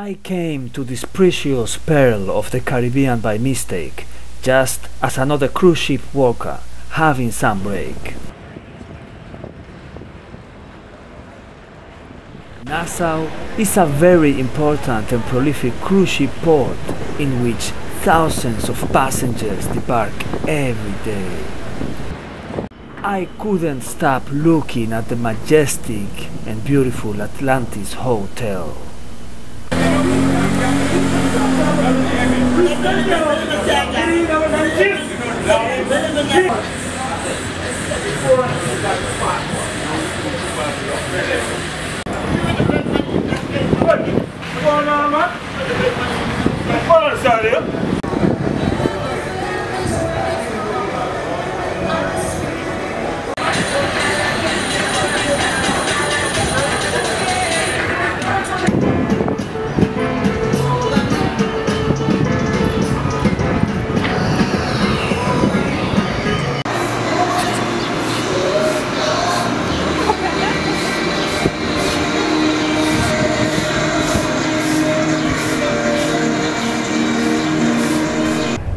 I came to this precious pearl of the Caribbean by mistake, just as another cruise ship worker having some break. Nassau is a very important and prolific cruise ship port in which thousands of passengers debark every day. I couldn't stop looking at the majestic and beautiful Atlantis Hotel.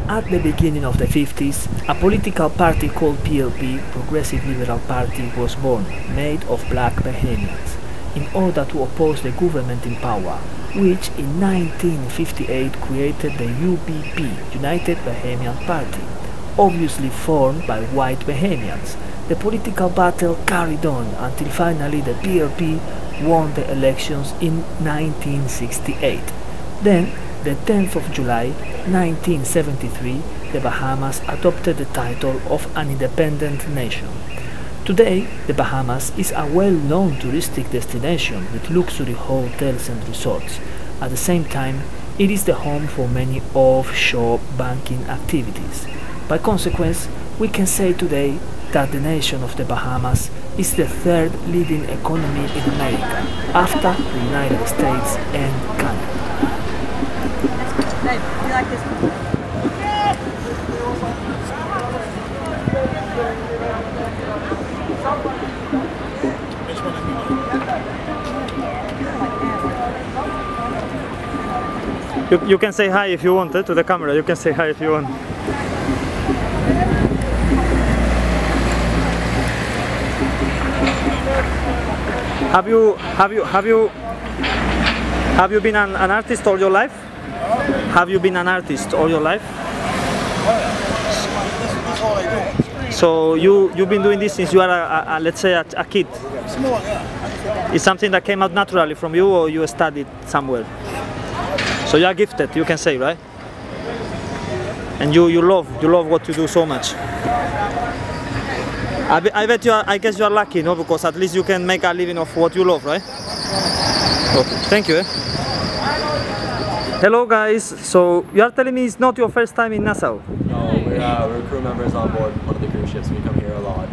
At the beginning of the 50s, a political party called PLP, Progressive Liberal Party, was born, made of black Bahamians, in order to oppose the government in power, which in 1958 created the UBP, United Bahamian Party, obviously formed by white Bahamians. The political battle carried on until finally the PLP won the elections in 1968. Then, the 10th of July 1973, the Bahamas adopted the title of an independent nation. Today, the Bahamas is a well-known touristic destination with luxury hotels and resorts. At the same time, it is the home for many offshore banking activities. By consequence, we can say today that the nation of the Bahamas is the third leading economy in America, after the United States and Canada. Babe, you like this one? You can say hi if you want to the camera. You can say hi if you want. Have you been an artist all your life? Have you been an artist all your life? That's all I do. So you've been doing this since you are let's say a kid. Small, yeah. It's something that came out naturally from you, or you studied somewhere? So you are gifted, you can say, right? And you love what you do so much. I bet I guess you are lucky, no? Because at least you can make a living of what you love, right? Okay, thank you. Hello guys, so you are telling me it's not your first time in Nassau? No, we're crew members on board one of the cruise ships. We come here a lot.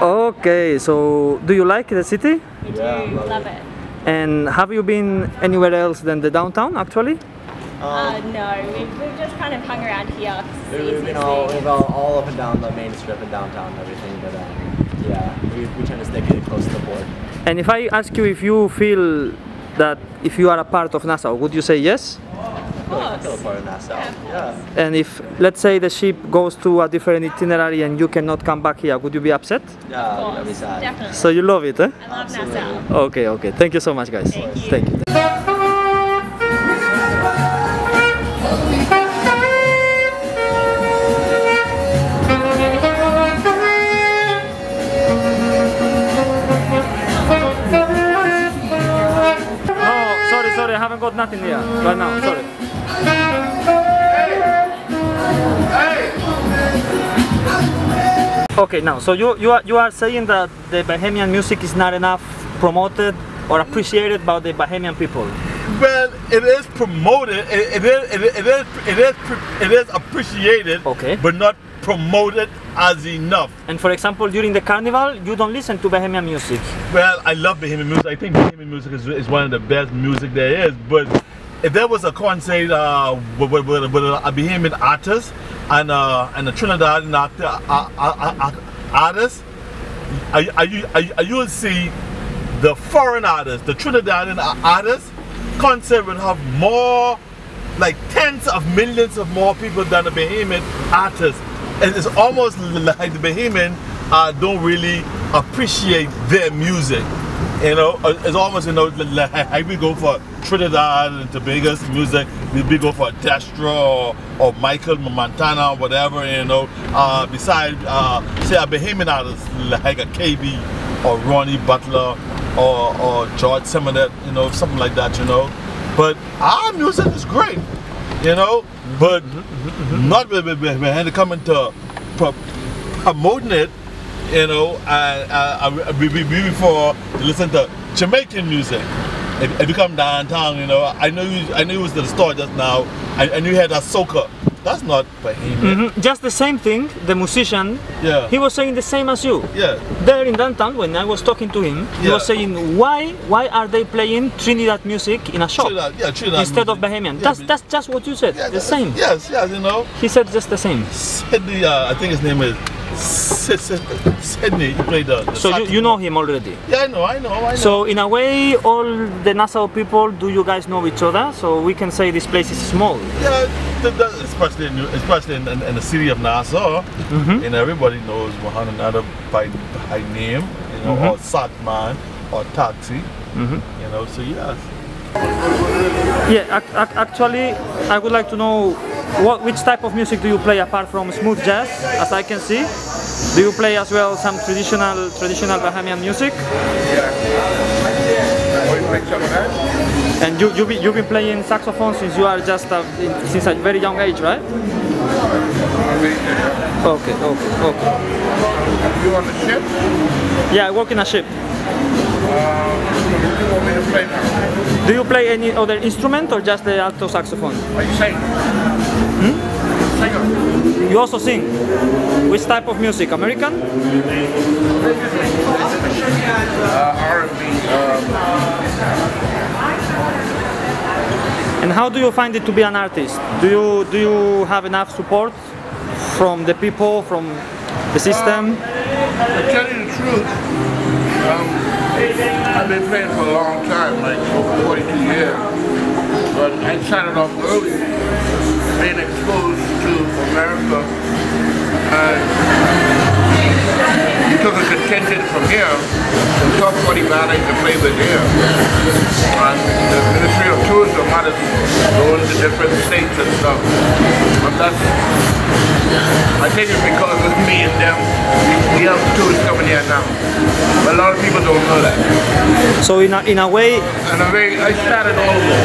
Okay, so do you like the city? We do, love it. And have you been anywhere else than the downtown actually? No, we've just kind of hung around here. We've been all up and down the main strip and downtown and everything, but yeah, we tend to stick it close to the port. And if I ask you if you feel that if you are a part of Nassau, would you say yes? I feel a part of Nassau, yeah. And if, let's say, the ship goes to a different itinerary and you cannot come back here, would you be upset? Yeah, that'd be sad. Definitely. So you love it, eh? I love Nassau. Okay, thank you so much guys. Thank you. Sorry, I haven't got nothing here right now, sorry. Okay, now, so you are saying that the Bahamian music is not enough promoted or appreciated by the Bahamian people? Well, it is promoted, it is appreciated, okay, but not promoted as enough. And for example, during the carnival, you don't listen to Bahamian music? Well, I love Bahamian music. I think Bahamian music is one of the best music there is, but if there was a concert with a Bahamian artist and a Trinidad artist, you will see the foreign artists, the Trinidadian artists, concert will have more, like tens of millions of more people than the Bahamian artists. And it's almost like the Bahamian don't really appreciate their music. You know, it's almost, you know, like we go for Trinidad and Tobago's music, we go for Destro or Michael Montana or whatever, you know. Besides, say a Bahamian artist like a KB or Ronnie Butler or George Simonet, you know, something like that, you know. But our music is great, you know, but not when it coming to promoting it, you know. Before to listen to Jamaican music, if you come downtown, you know, I know you was to the store just now, and you had a soca. That's not Bahamian. Just the same thing, the musician, Yeah. he was saying the same as you. Yeah. There in downtown, when I was talking to him, he was saying, why are they playing Trinidad music in a shop Trinidad instead of music. Bahamian? Yeah, That's just what you said, the same. Yes, you know. He said just the same. Sydney, I think his name is Sydney. He played the So you know him already? Yeah, I know. So in a way, all the Nassau people, do you guys know each other? So we can say this place is small. Yeah, especially in the city of Nassau, and everybody knows one another by name, you know, or Satman or Taxi, you know. So yes. Yeah, actually, I would like to know which type of music do you play apart from smooth jazz, as I can see. Do you play as well some traditional Bahamian music? Yeah. We play some of that. And you've been playing saxophone since you are just since a very young age, right? Okay. You on the ship? Yeah, I work in a ship. What do you want me to play now? Do you play any other instrument or just the alto saxophone? Are you sing? Singer. You also sing? Which type of music? American? R&B. And how do you find it to be an artist? Do you have enough support from the people, from the system? To tell you the truth, I've been playing for a long time, like over 42 years. But I started off early, being exposed to America. You took a contingent from here, the top 40 ballets to play with here. And the Ministry of Tourism had us go into different states and stuff. But that's, I think it's because of me and them. We have tourists coming here now. But a lot of people don't know that. So in a way, I started all over.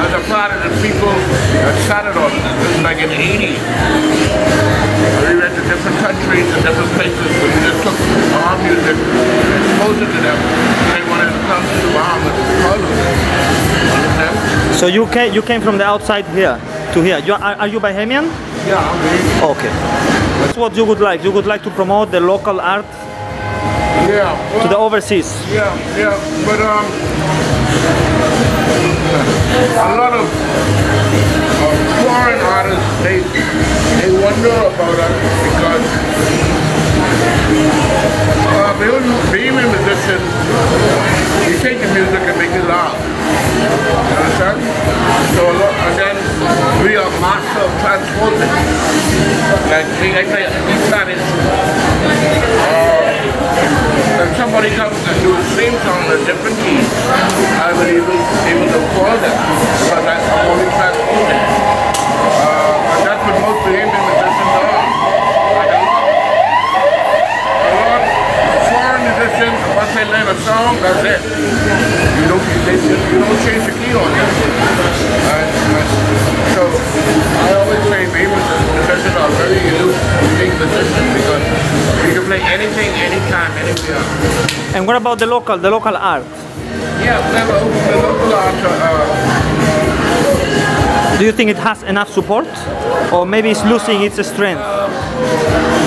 As a part of the people that started all this, this is like in the 80s. We went to different countries and different places, but we just took our music and exposed it to them. They wanted to come to the Bahamas because of it. Understand? so you came from the outside here to here. Are you Bahamian? Yeah, I'm Bahamian. Okay. That's what you would like. You would like to promote the local art Yeah, well, to the overseas. Yeah, but a lot of foreign artists, they wonder about us because Bahamian musicians, you take the music and make it loud. You understand? So and then we are master of transposing. Like I play Spanish. When somebody comes and do the same song in a different key, I will be able to call them because I'm only transposing. And that's what most Bahamian musicians are. Like a lot of foreign musicians, once they learn a song, that's it. You don't change the key on it. So I always say Bahamian musicians are very unique musicians because you can play anything, anytime, anywhere. And what about the local art? Yeah, the local art. Do you think it has enough support, or maybe it's losing its strength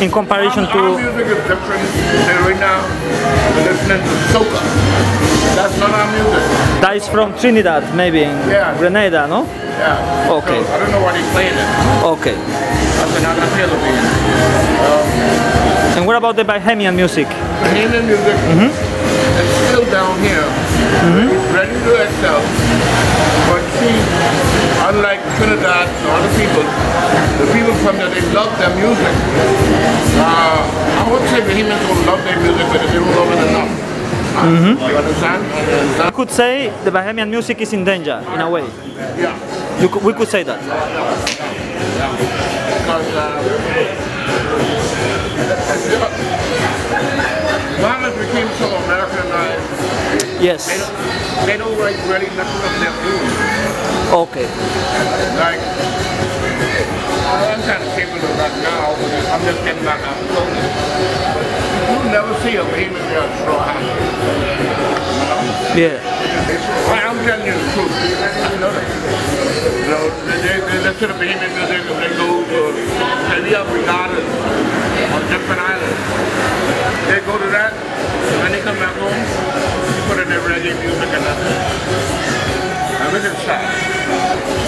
in comparison Our to? music is different. Say right now, we're listening to soca. That's not our music. That is from Trinidad, maybe in Grenada, no? Yeah. Okay. So I don't know why they're playing it. Okay. That's another Philippine. And what about the Bahamian music? Bahamian music is still down here. ready to excel. But see, unlike Trinidad and other people, the people from there, they love their music. I wouldn't say Bahamians don't love their music, but they don't love it enough. You understand? You could say the Bahamian music is in danger, in a way. Yeah. We could say that. Because Bahamas became so Americanized. Yes. They don't like really nothing of their food. Okay. Like, I'm kind of capable of that now, but I'm just getting back out of clothes. You'll never see a Bahamian without straw hat. Yeah. I'm telling you the truth. You know that. You know, they listen to Bahamian music, they go to, say we have regattas on different islands. They go to that, and when they come back home, you put in their reggae music and that's it. And we can stop.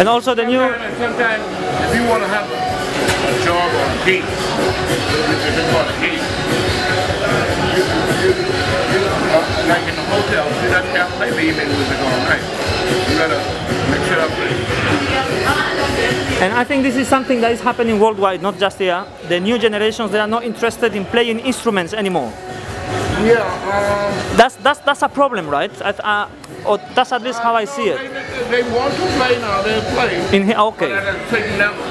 And also the new... Sometimes, if you want to have a job or a gig, which is called a gig, like in the hotel, you just can't play Bahamian music all night. You gotta mix it up. And I think this is something that is happening worldwide, not just here. The new generations, they are not interested in playing instruments anymore. Yeah. That's a problem, right? Or that's at least how I see it. They want to play now, they play. In here, okay. But at a certain level.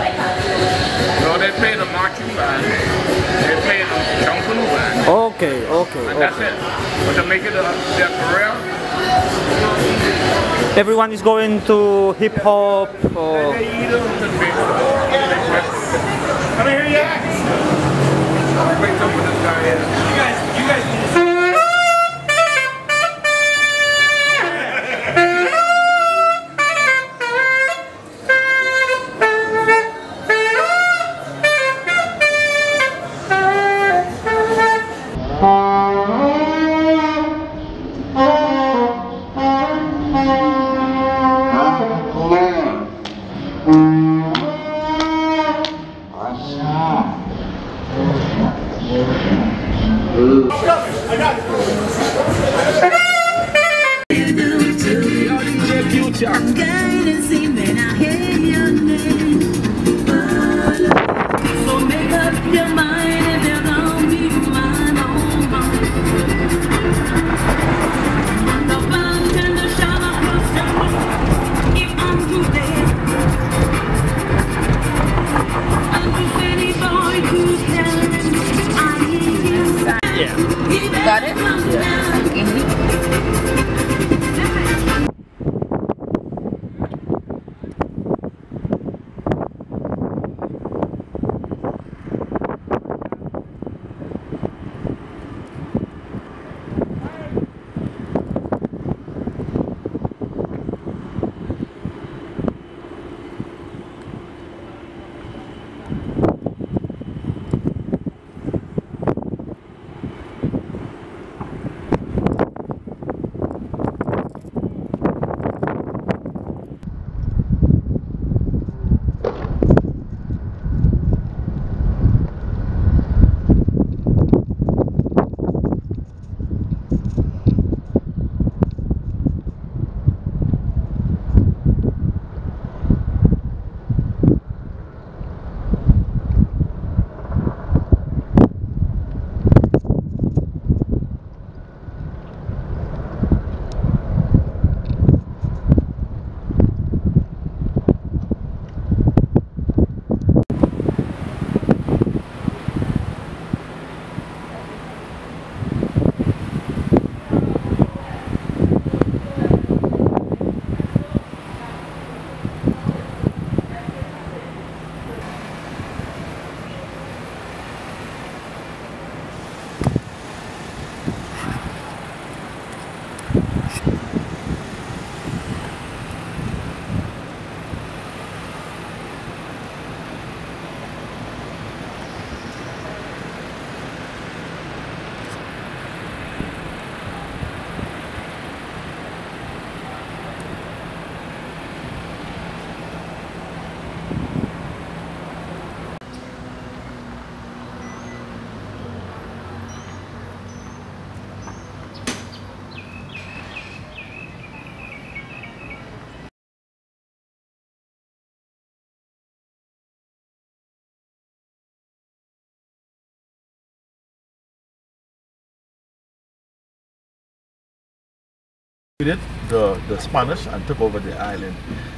So they play the marching band, they play the jumping band. Okay. And that's it. But to make it their career, everyone is going to hip hop or... they either I mean, here you are. I'll wait up with this guy here. You guys Got it? The Spanish and took over the island.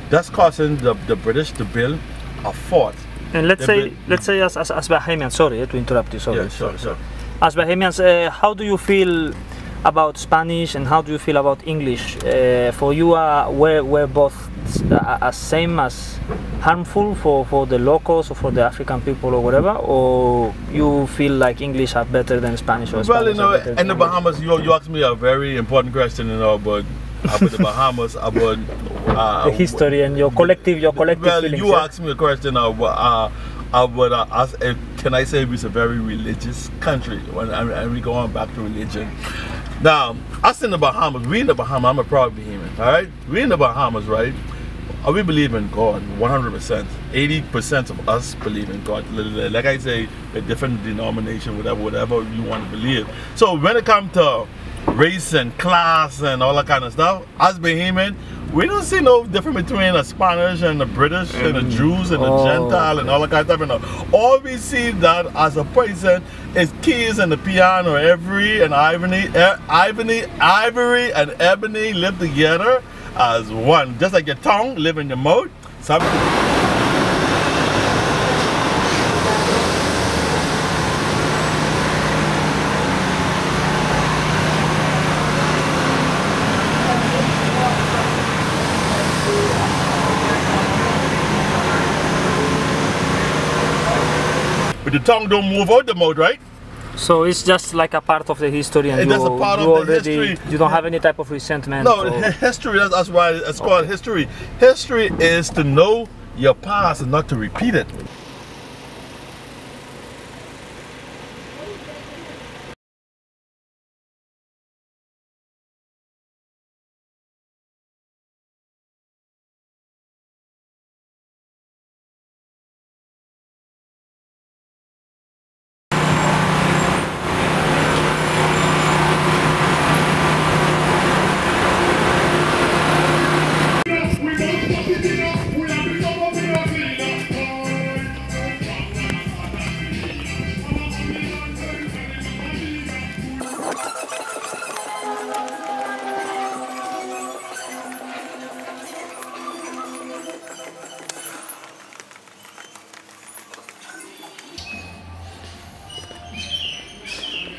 That's causing the British to build a fort. And let's say as Bahamians, sorry to interrupt you, sorry. Yeah, sure. As Bahamians, how do you feel about Spanish and how do you feel about English? For you, were both same as harmful for the locals or for the African people or whatever, or you feel like English are better than Spanish or well, Spanish in the Bahamas, you asked me a very important question, about the Bahamas, about the history and your collective well, feelings. You asked me a question about can I say it's a very religious country, and we go on back to religion. Now, us in the Bahamas, I'm a proud Bahamian, all right? We in the Bahamas, right? We believe in God 100%. 80% of us believe in God. Like I say, a different denomination, whatever you want to believe. So when it comes to race and class and all that kind of stuff, as Bahamian, we don't see no difference between a Spanish and a British and the Jews and the Gentile and all that kind of stuff. All we see that as a person is keys and the piano, Ivory and Ivory and ebony live together as one. Just like your tongue live in your mouth. But the tongue don't move out the mouth, right? So it's just like a part of the history, and that's a part of the history. You don't have any type of resentment. No, history. That's why it's called history. History is to know your past and not to repeat it.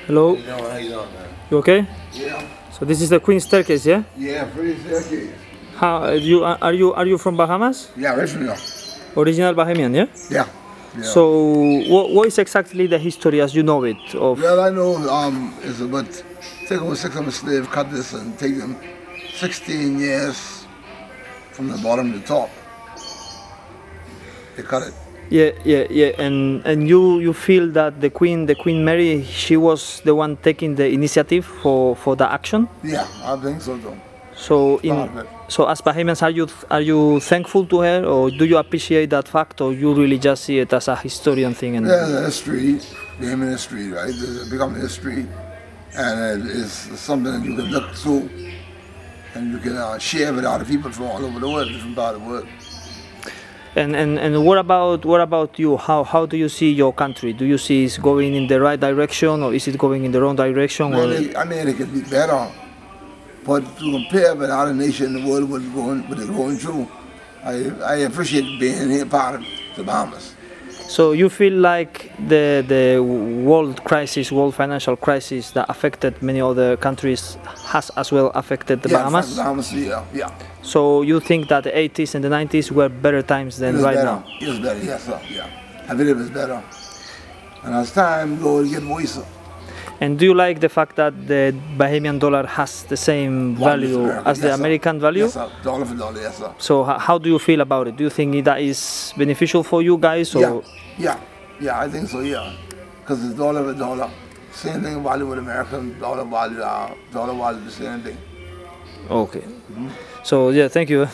Hello. How you doing, man? You okay? Yeah. So this is the Queen's Staircase, yeah? Yeah, pretty staircase. How are you from Bahamas? Yeah, original. Original Bahamian, yeah? Yeah. So what is exactly the history as you know it of? Well, I know it's about take over 600 slaves, cut this, and take them 16 years from the bottom to the top. They cut it. Yeah. And you feel that the Queen Mary, she was the one taking the initiative for the action? Yeah, I think so too. So as Bahamians, are you thankful to her, or do you appreciate that fact, or you really just see it as a historian thing? And yeah, the history, Bahamian history, right? It's become history, and it's something that you can look through, and you can share with other people from all over the world, different part of the world. And what about you? How do you see your country? Do you see it's going in the right direction, or is it going in the wrong direction? I mean, it could be better. But to compare with other nations in the world, what they're going through, I appreciate being here part of the Bahamas. So you feel like the world financial crisis that affected many other countries has as well affected the Bahamas? Bahamas, yeah. So you think that the 80s and the 90s were better times than right now? It was better, yes sir, yeah. I believe it was better. And as time goes, it gets worse. And do you like the fact that the Bahamian dollar has the same value as the American value? Yes sir, dollar for dollar, yes sir. So how do you feel about it? Do you think that is beneficial for you guys? Or? Yeah, I think so, yeah. Because it's dollar for dollar. Same thing value with American dollar value the same thing. Okay. So yeah, thank you.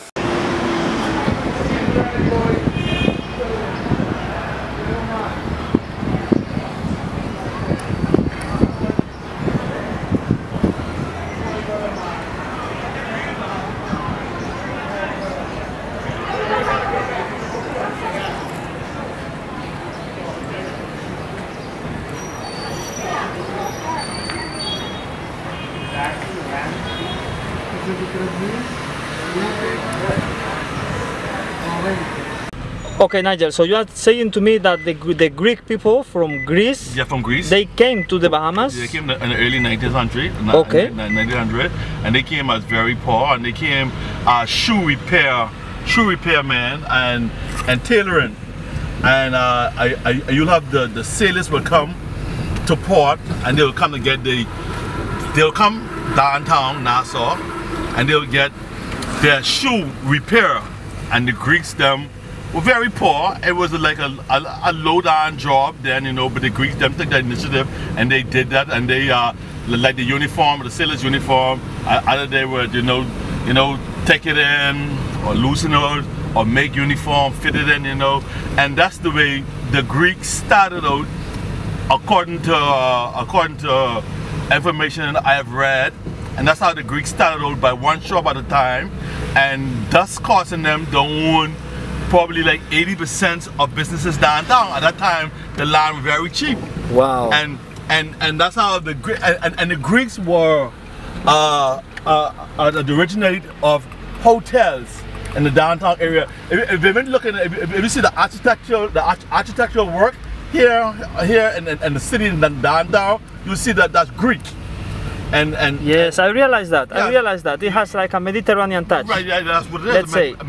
Okay, Nigel, so you are saying to me that the Greek people from Greece, Yeah, from Greece. they came to the Bahamas? They came in the early 1900s, Okay. 1900, and they came as very poor, and they came shoe repairmen and tailoring, and you'll have the sailors will come to port, and they'll come to get they'll come downtown Nassau, and they'll get their shoe repair, and the Greeks them were very poor. It was like a low-down job then, you know, but the Greeks them took that initiative and they did that, and they like the uniform, the sailor's uniform, either they would, you know, take it in or loosen it or make uniform, fit it in, you know, and that's the way the Greeks started out, according to information I have read, and that's how the Greeks started out, by one shop at a time, and thus causing them to own probably like 80% of businesses downtown. At that time, the land was very cheap. Wow. And that's how the Greeks were the originate of hotels in the downtown area. If you've been looking, if you see the architectural work here in the city in downtown, you see that that's Greek. And yes, I realize that. Yeah. I realize that it has like a Mediterranean touch. Right, yeah, that's what it is. Let's say, a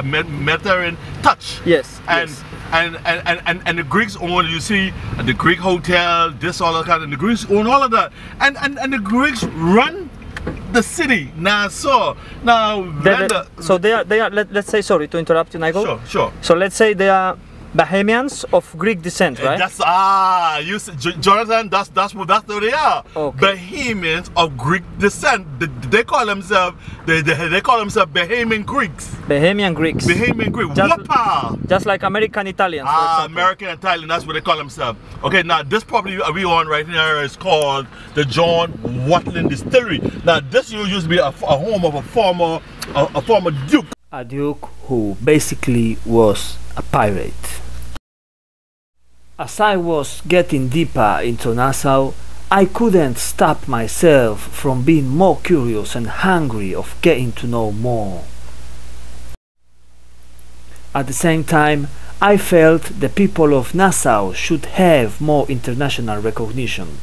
Mediterranean touch. Yes. And yes. And the Greeks own, you see, the Greek hotel, this, all of that, and the Greeks own all of that. And the Greeks run the city, Nassau. Now, so they are. Let's say, sorry to interrupt you, Nigel. Sure. So let's say they are Bahamians of Greek descent, right? That's you see, Jonathan. That's what they are. Okay. Bahamians of Greek descent. They call themselves Bahamian Greeks. Bahamian Greeks. Bahamian Greeks. Just like American Italians. For example. American Italian. That's what they call themselves. Okay, now this property we on right here is called the John Watlin Distillery. Now this used to be a home of a former duke. A duke who basically was a pirate. As I was getting deeper into Nassau, I couldn't stop myself from being more curious and hungry of getting to know more. At the same time, I felt the people of Nassau should have more international recognition.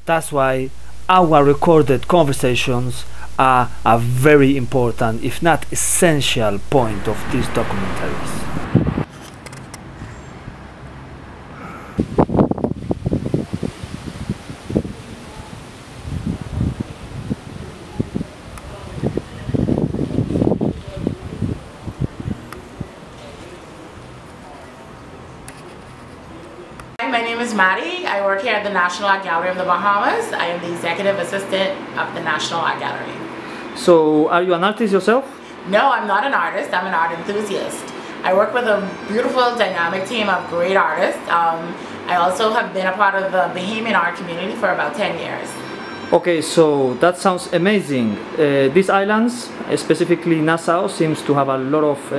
That's why our recorded conversations are a very important, if not essential, point of these documentaries. My name is Maddie. I work here at the National Art Gallery of the Bahamas. I am the executive assistant of the National Art Gallery. So, are you an artist yourself? No, I'm not an artist. I'm an art enthusiast. I work with a beautiful, dynamic team of great artists. I also have been a part of the Bahamian art community for about 10 years. Okay, so that sounds amazing. These islands, specifically Nassau, seems to have a lot of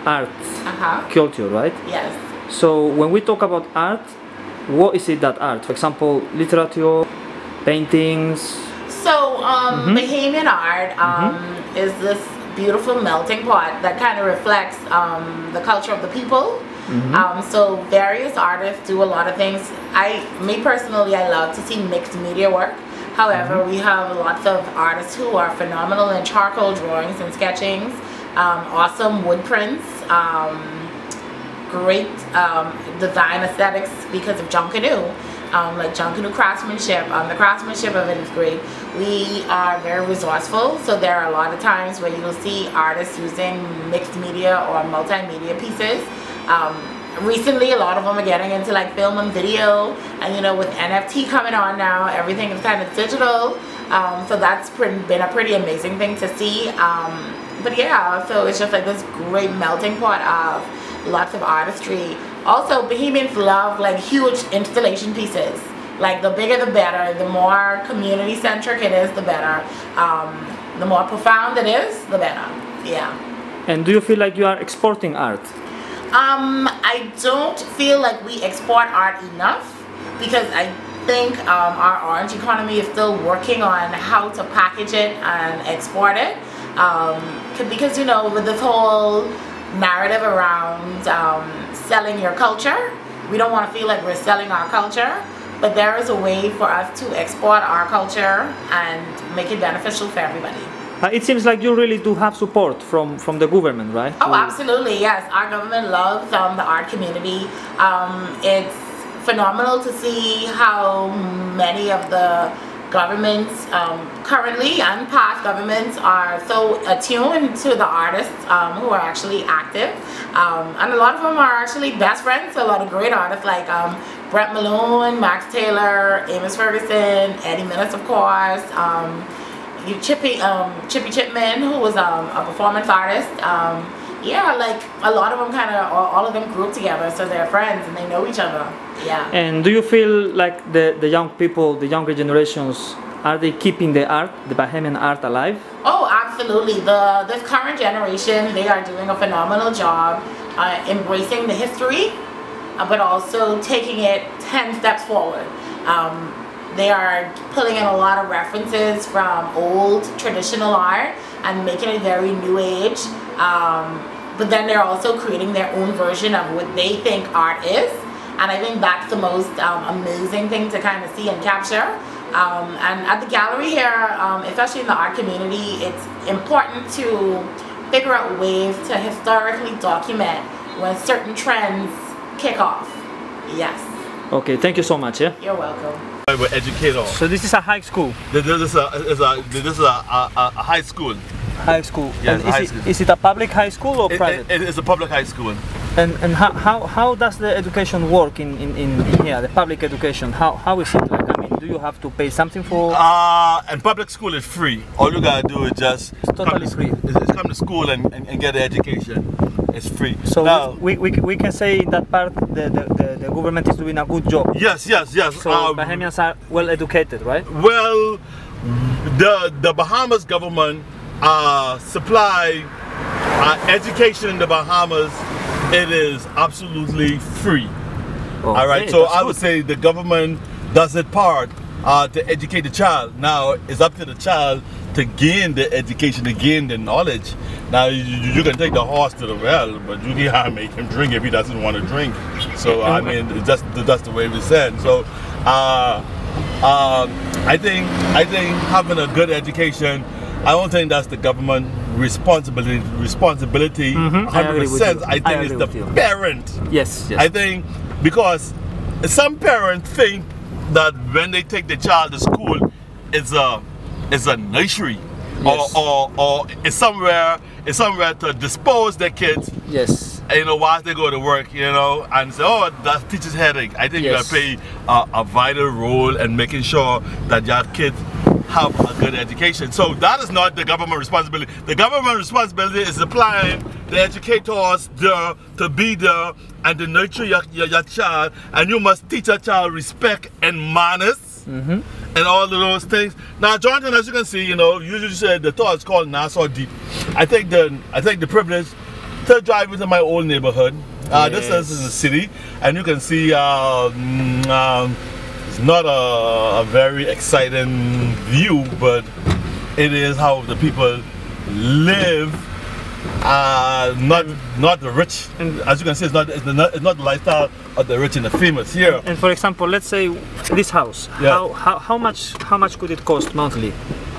art culture, right? Yes. So when we talk about art, what is it that art? For example, literature, paintings? So Bahamian art is this beautiful melting pot that kind of reflects the culture of the people. So various artists do a lot of things. Me personally, I love to see mixed media work. However, we have lots of artists who are phenomenal in charcoal drawings and sketchings, awesome wood prints, great design aesthetics because of Junkanoo, like Junkanoo craftsmanship. The craftsmanship of it is great. We are very resourceful, so there are a lot of times where you'll see artists using mixed media or multimedia pieces. Recently, a lot of them are getting into like film and video, and you know, with NFT coming on now, everything is kind of digital. So that's been a pretty amazing thing to see. But yeah, so it's just like this great melting pot of lots of artistry. Also, Bahamians love like huge installation pieces. Like the bigger the better, the more community centric it is, the better. The more profound it is, the better. Yeah. And do you feel like you are exporting art? I don't feel like we export art enough because think our orange economy is still working on how to package it and export it. Because, you know, with this whole narrative around selling your culture, we don't want to feel like we're selling our culture, but there is a way for us to export our culture and make it beneficial for everybody. It seems like you really do have support from the government, right? Oh, absolutely, yes. Our government loves the art community. It's phenomenal to see how many of the governments currently and past governments are so attuned to the artists who are actually active, and a lot of them are actually best friends to a lot of great artists like Brett Malone, Max Taylor, Amos Ferguson, Eddie Minnis, of course, Chippy Chipman, who was a performance artist. Yeah, like a lot of them all of them grew up together, so they're friends and they know each other. Yeah. And do you feel like the young people, the younger generations, are they keeping the art, the Bahamian art alive? Oh, absolutely. This current generation, they are doing a phenomenal job embracing the history, but also taking it 10 steps forward. They are pulling in a lot of references from old traditional art and making it very new age. But then they're also creating their own version of what they think art is. And I think that's the most amazing thing to kind of see and capture. And at the gallery here, especially in the art community, it's important to figure out ways to historically document when certain trends kick off. Yes. Okay, thank you so much. Yeah. You're welcome. We're educators. So this is a high school. This is a high school. High school. Yes, and is it a public high school or private? It is a public high school. And how does the education work in here, the public education? How is it like? I mean, do you have to pay something for? And public school is free. All you gotta do is just totally free. Come to school and get an education. It's free. So now, we can say in that part the government is doing a good job. Yes. So Bahamians are well educated, right? Well, the Bahamas government supply education in the Bahamas. It is absolutely free. Okay, all right, so I would say the government does its part to educate the child. Now it's up to the child to gain the education, to gain the knowledge. Now you can take the horse to the well, but you can't make him drink if he doesn't want to drink. So I mean, that's the way we said. So I think having a good education, I don't think that's the government responsibility. 100%. I think it's the parent. Yes. I think because some parents think that when they take the child to school, it's a nursery, yes. or it's somewhere to dispose their kids. Yes. You know, while they go to work, you know, and say, oh, that teacher's headache. I think yes. you play a vital role in making sure that your kids have a good education. So that is not the government responsibility. The government responsibility is supplying the educators there to be there and to nurture your child, and you must teach your child respect and manners and all of those things. Now, Jonathan, as you can see, you know, usually say the tour is called Nassau Deep. I take the privilege to drive into my old neighborhood. Yes. This is the city, and you can see it's not a very exciting view, but it is how the people live. Not the rich, and as you can see, it's not the lifestyle of the rich and the famous here. And for example, let's say this house. Yeah. How much could it cost monthly?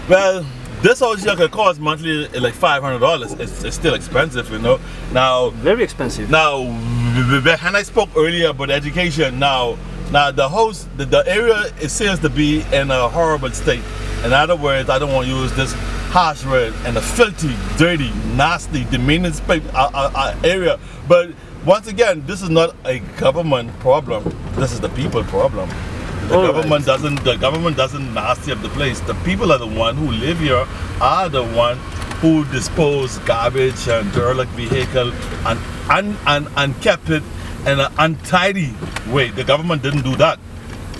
Well, this house here could cost monthly like $500. It's still expensive, you know. Now, very expensive. Now, when I spoke earlier about education, now the house, the area, it seems to be in a horrible state. In other words, I don't want to use this harsh word, and a filthy, dirty, nasty, demeaning area. But once again, this is not a government problem. This is the people problem. The government doesn't nasty up the place. The people are the one who live here, are the one who dispose garbage and derelict vehicle and kept it in an untidy way. The government didn't do that.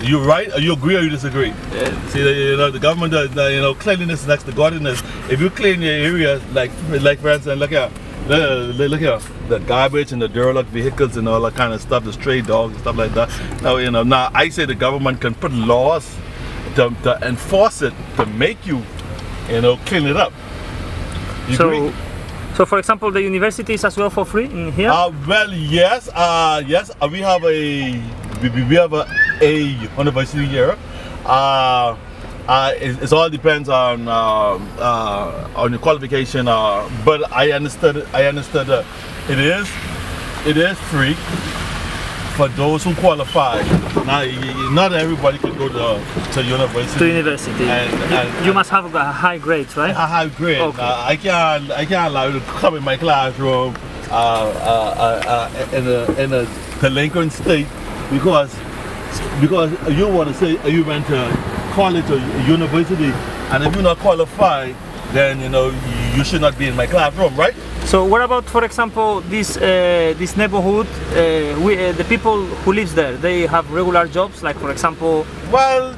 You right? You agree or you disagree? Yeah. See, you know, the government does, you know, cleanliness next to godliness. If you clean your area, like for instance, look here, Look here, the garbage and the derelict vehicles and all that kind of stuff, the stray dogs and stuff like that. Now, you know, now I say the government can put laws to enforce it, to make you, you know, clean it up. You agree? So for example, the university is as well for free in here? Well, yes, yes, we have a university here. It all depends on your qualification, but I understood it is free for those who qualify. Now, not everybody can go to university. To university. And you must have a high grade, right? A high grade. Okay. I can't allow you to come in my classroom in a delinquent state because you want to say you went to college or university, and if you're not qualified, then you know you should not be in my classroom, right? So what about, for example, this neighborhood? The people who lives there, they have regular jobs, like for example. Well,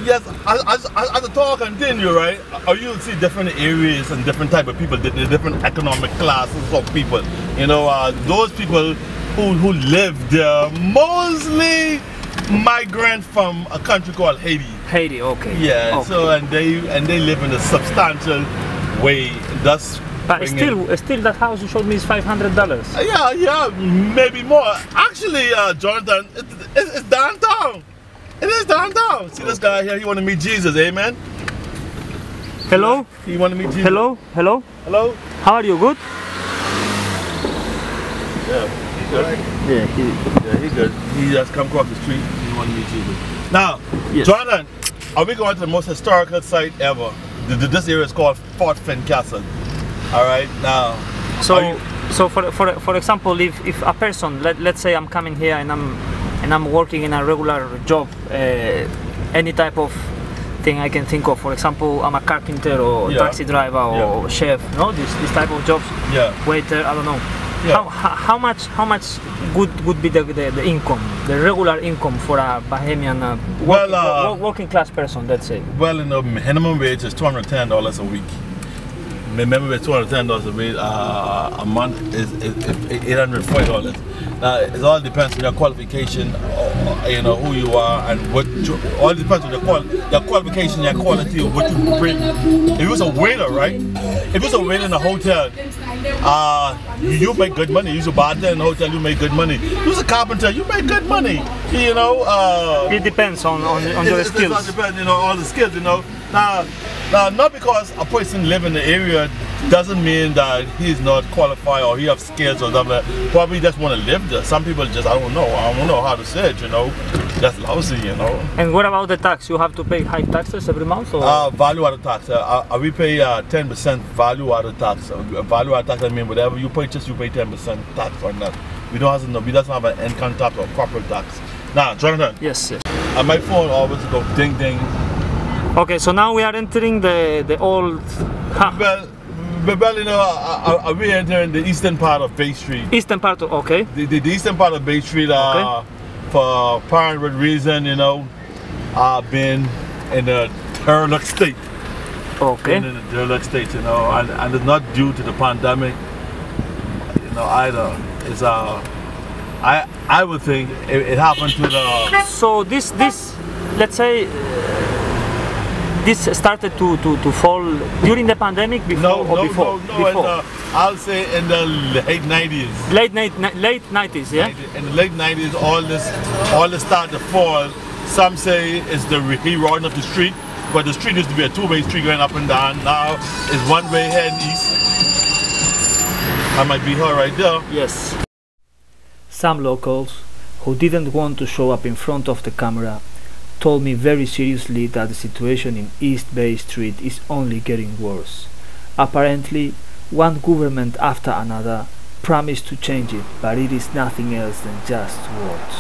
yes. As the talk continue, right? You see different areas and different type of people, the different economic classes of people. You know, those people who live there mostly migrant from a country called Haiti. Haiti, okay. Yeah. Okay. So and they live in a substantial way. That's. But still, that house you showed me is $500. Yeah, maybe more. Actually, Jonathan, it's downtown. It is downtown. See this guy here? He want to meet Jesus, amen. Hello. He want to meet Jesus. Hello. Hello. How are you? Good. Yeah, he good. Yeah, he good. He just come across the street. He want to meet Jesus. Now, yes. Jonathan, are we going to the most historical site ever? This area is called Fort Finn Castle. All right, now. So for example, if a person, let's say I'm coming here and I'm working in a regular job, any type of thing I can think of. For example, I'm a carpenter or taxi driver or chef. No, this type of jobs. Yeah. Waiter. I don't know. Yeah. How much would be the income, the regular income for a Bahamian working class person, let's say? Well, you know, minimum wage is $210 a week. Remember, with $210 a week, a month is $840. It all depends on your qualification, you know, who you are, and what. All depends on your qualification, your quality, of what you bring. If you was a waiter, right? If you was a waiter in a hotel, you make good money. You was a bartender in a hotel, you make good money. You was a carpenter, you make good money. You know. It depends on your skills. It depends, you know, all the skills, you know. Now, not because a person live in the area doesn't mean that he's not qualified or he have skills or something. Probably just want to live there. Some people just, I don't know how to say it, you know. That's lousy, you know. And what about the tax? You have to pay high taxes every month? Or? Value added tax. We pay 10% value added tax. Value added tax, I mean, whatever you purchase, you pay 10% tax on that. We doesn't have an income tax or corporate tax. Now, Jonathan. Yes. My phone always go ding ding. Okay, so now we are entering the old. Well, you know, we entering the eastern part of Bay Street. Eastern part of, okay. The eastern part of Bay Street, for apparent reason, you know, I've been in a derelict state. Okay. In a derelict state, you know, and it's not due to the pandemic, you know, either. It's I would think it happened to the. So this let's say. This started to fall during the pandemic, before or before? No, before. I'll say in the late 90s. Late 90s, yeah? In the late 90s, all this started to fall. Some say it's the rerouting of the street, but the street used to be a two-way street going up and down. Now it's one-way heading east. I might be her right there. Yes. Some locals who didn't want to show up in front of the camera told me very seriously that the situation in East Bay Street is only getting worse. Apparently, one government after another promised to change it, but it is nothing else than just words.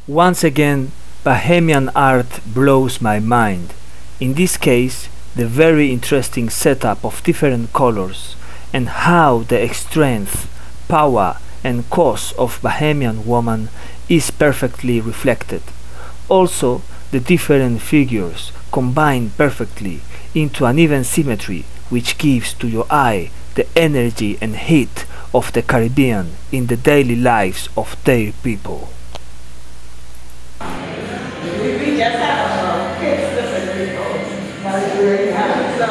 Once again, Bahamian art blows my mind. In this case, the very interesting setup of different colors and how the strength, power and cause of Bahamian woman is perfectly reflected. Also, the different figures combine perfectly into an even symmetry which gives to your eye the energy and heat of the Caribbean in the daily lives of their people. We just have kids different people. So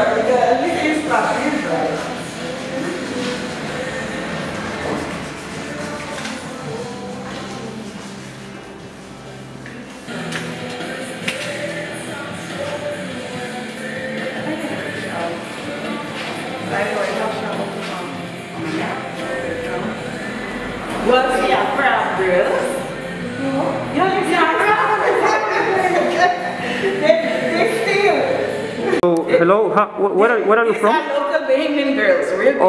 this is practice, right? Well, see, I'm proud, girls. You know, see, I'm proud. They still. So, hello, where are you from? These are local Bahamian girls, really.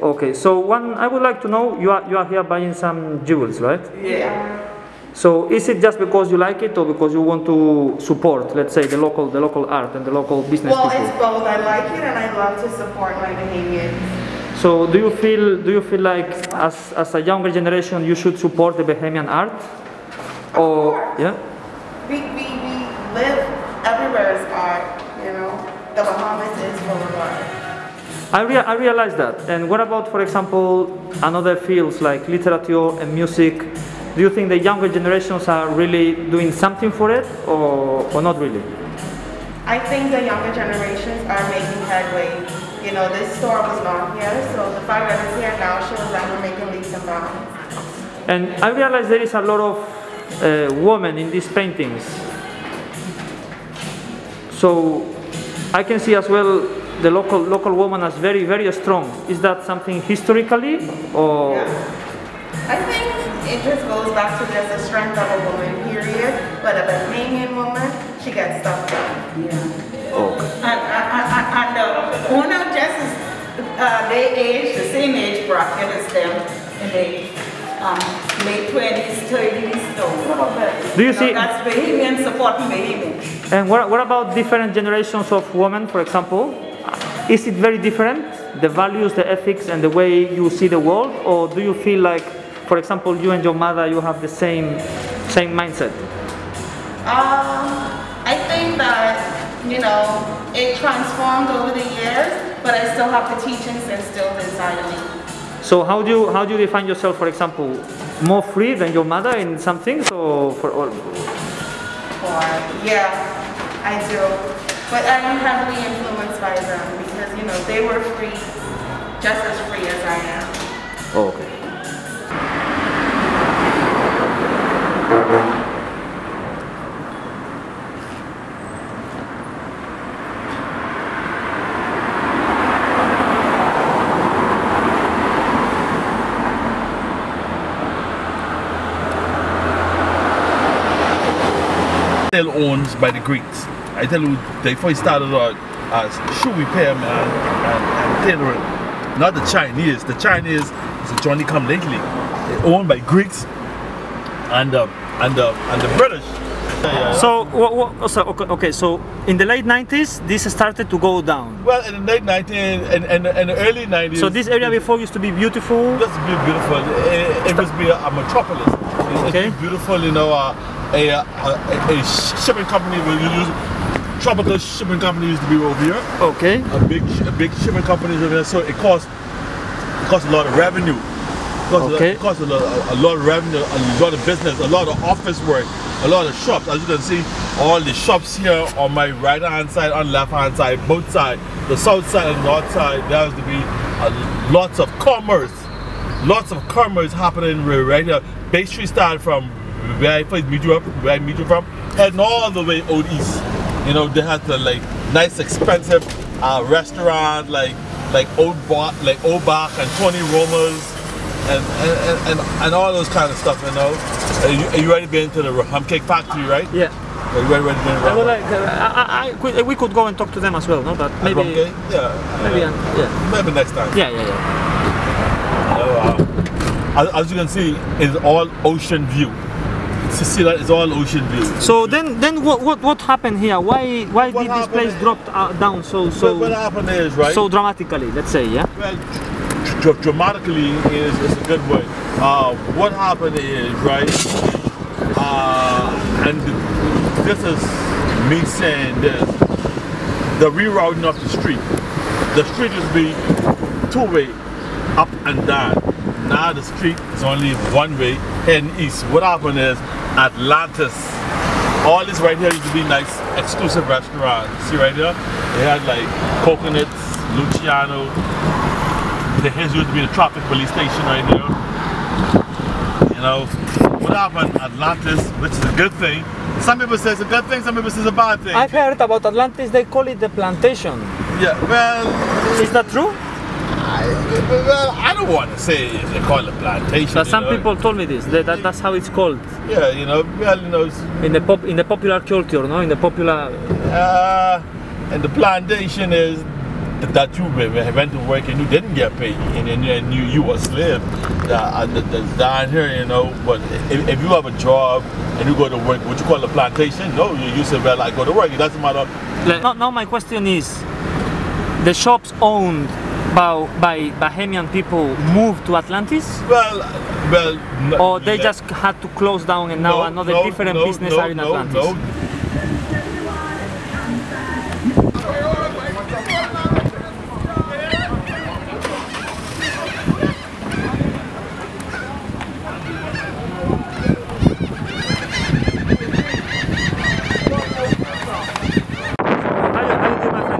Okay. So I would like to know, you are here buying some jewels, right? Yeah. So is it just because you like it, or because you want to support, let's say, the local art and the local business Well, people? it's both. I like it and I love to support my Bahamians. So do you feel like as a younger generation you should support the Bahamian art? Or yeah? We live everywhere is art, you know. The Bahamas is full of art. I realize that. And what about, for example, another fields like literature and music? Do you think the younger generations are really doing something for it, or not really? I think the younger generations are making headway. You know, this store was not here, so the fact that it's here now shows that we're making leaps and bounds. And I realize there is a lot of women in these paintings. So I can see as well the local woman as very, very strong. Is that something historically, or? Yeah. I think it just goes back to there's the strength of a woman, period. But a Bahamian woman, she gets stuff done. Yeah. Okay. And one of Jess's, they age, the same age bracket as them, in the late 20s, 30s, so. Do you see? That's Bahamian supporting Bahamian. And what about different generations of women, for example? Is it very different, the values, the ethics, and the way you see the world? Or do you feel like, for example, you and your mother, you have the same mindset? I think that, you know, it transformed over the years, but I still have the teachings instilled inside of me. So how do you define yourself, for example, more free than your mother in some things, or for all? Yeah, I do. But I'm heavily influenced by them because, you know, they were free, just as free as I am. Okay. Still owned by the Greeks. I tell you, they first started out as shoe repairman and tailoring. Not the Chinese. The Chinese is a Johnny come lately. They're owned by Greeks and the British. So okay. So in the late 90s, this started to go down. Well, in the late 90s and the early 90s. So this area before used to be beautiful. Just be beautiful. It must be a metropolis. Okay. It's beautiful, you know. A shipping company will use. Tropical shipping company used to be over here. Okay. A big shipping company over there. So it costs a lot of revenue. It costs a lot of revenue, a lot of business, a lot of office work, a lot of shops. As you can see, all the shops here on my right hand side, on left hand side, both sides, the south side and north side, there has to be lots of commerce. Lots of commerce happening right here. Bay Street started from where I first meet you from, heading all the way out east. You know, they had the like nice expensive restaurant like Old Bach and Tony Roma's and all those kind of stuff, you know. Are you ready to be into the rum cake factory, right? Yeah. Are you ready to be into the we could go and talk to them as well, no? But maybe maybe next time. Yeah. As you can see, it's all ocean view. See that it's all ocean view. So then what happened here? Why did this place drop down so what happened is, right? So dramatically, let's say, yeah. Well, dramatically is a good word. What happened is, right? And this is me saying this, the rerouting of the street. The street used to be two-way, up and down. Now the street is only one way, heading east. What happened is Atlantis. All this right here used to be nice, exclusive restaurants. See right here? They had like Coconuts, Luciano. There used to be the traffic police station right here. You know, what happened? Atlantis, which is a good thing. Some people say it's a good thing, some people say it's a bad thing. I've heard about Atlantis, they call it the plantation. Yeah, well... Is that true? I don't want to say they call it plantation. But some people told me this, that's how it's called. Yeah, you know, well, you know... In the popular culture, no? In the popular... and the plantation is that you went to work and you didn't get paid and you were a slave down here, you know. But if you have a job and you go to work, what you call a plantation? No, you say, well, I go to work. It doesn't matter. Now my question is, the shops owned by Bahamian people moved to Atlantis? Well, or they just had to close down and now another different business are in Atlantis? No.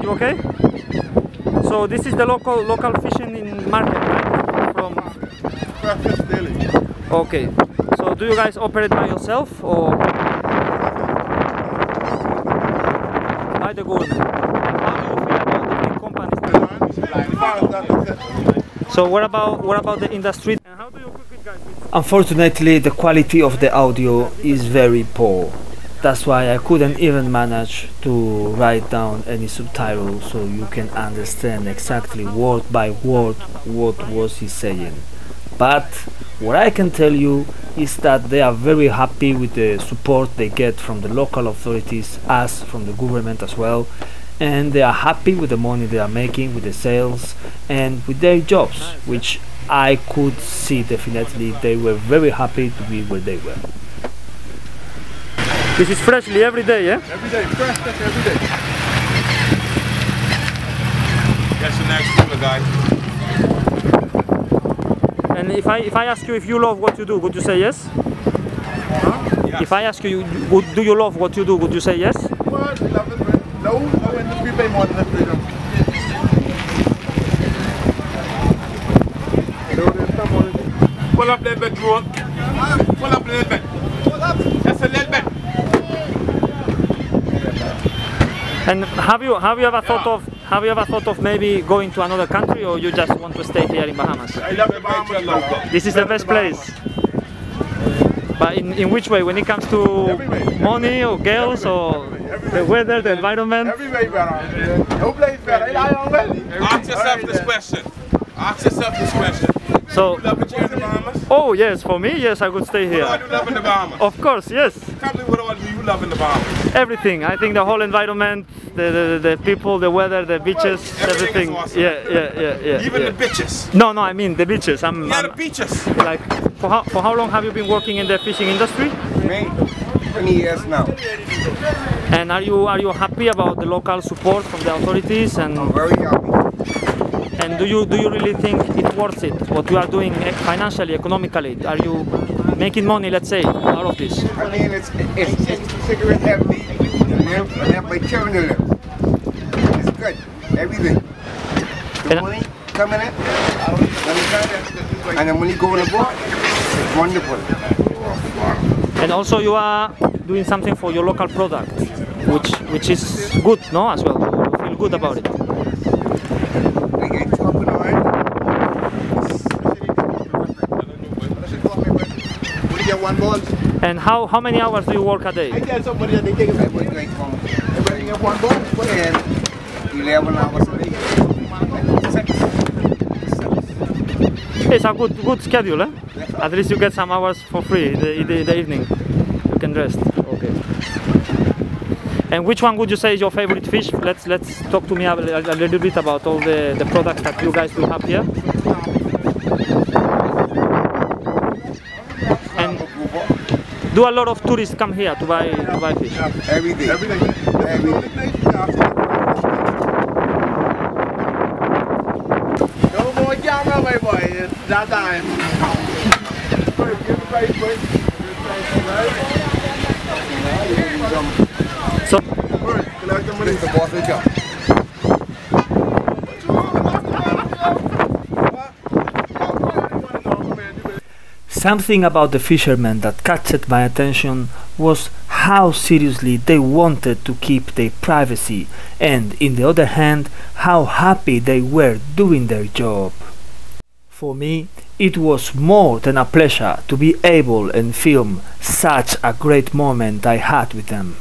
Okay, so this is the local fishing in market, right? From Distillery. Okay, so do you guys operate by yourself or by the government? How do you feel about the big companies? So what about the industry? And how do you cook it, guys? Unfortunately, the quality of the audio is very poor. That's why I couldn't even manage to write down any subtitles so you can understand exactly word by word what was he saying. But what I can tell you is that they are very happy with the support they get from the local authorities, as from the government as well, and they are happy with the money they are making, with the sales and with their jobs, which I could see definitely they were very happy to be where they were. This is freshly every day, yeah? Every day, fresh stuff every day. That's the next cooler, guys. And if I ask you if you love what you do, would you say yes? Huh? Yes. If I ask you, do you love what you do, would you say yes? Well, we love it, man. No industry pay more than the freedom. Pull up a little bit, Drew. Pull up a little bit. Pull up. Just a little bit. And have you ever thought of maybe going to another country, or you just want to stay here in Bahamas? I love the Bahamas. This is the best place. But in which way? When it comes to money or girls or the weather, the environment? Every way better. No place better. Ask yourself this question. Ask yourself this question. So, you love it here in the Bahamas? Oh yes, for me, yes, I could stay here. What do you love in the Bahamas? Of course, yes. Tell me what all you love in the Bahamas. Everything. I think the whole environment, the people, the weather, the beaches, everything. Is awesome. Yeah. Even the bitches. No, I mean the beaches. The beaches. Like, for how long have you been working in the fishing industry? Me, 20 years now. And are you happy about the local support from the authorities? And I'm very happy. And do you really think it's worth it, what you are doing financially, economically? Are you making money, let's say, out of this? I mean, it's cigarette heavy, and by children to live. It's good, everything. The money coming in, and the money going abroad, it's wonderful. And also you are doing something for your local product, which is good, no, as well? You feel good about it? And how many hours do you work a day? I work like from 11 hours a day. It's a good schedule, eh? At least you get some hours for free in the evening. You can rest. Okay. And which one would you say is your favorite fish? Let's talk to me a little bit about all the products that you guys will have here. Do a lot of tourists come here to buy fish? Every day. Every day. No more camera, my boy. It's that time. So, Collect the money. The boss will come. Something about the fishermen that captured my attention was how seriously they wanted to keep their privacy, and in the other hand, how happy they were doing their job. For me, it was more than a pleasure to be able and film such a great moment I had with them.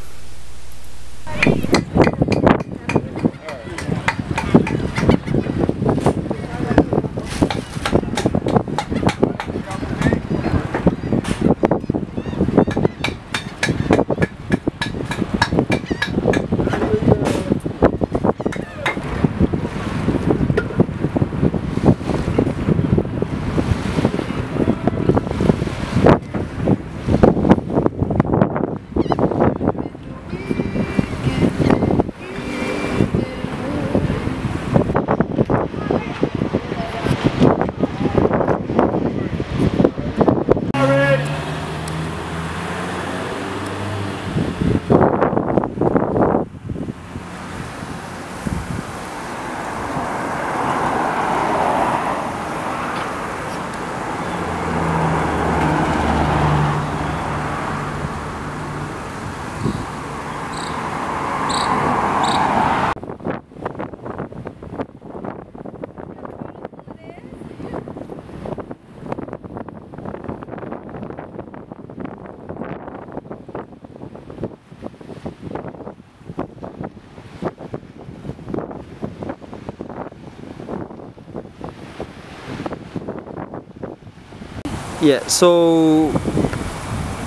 yeah, so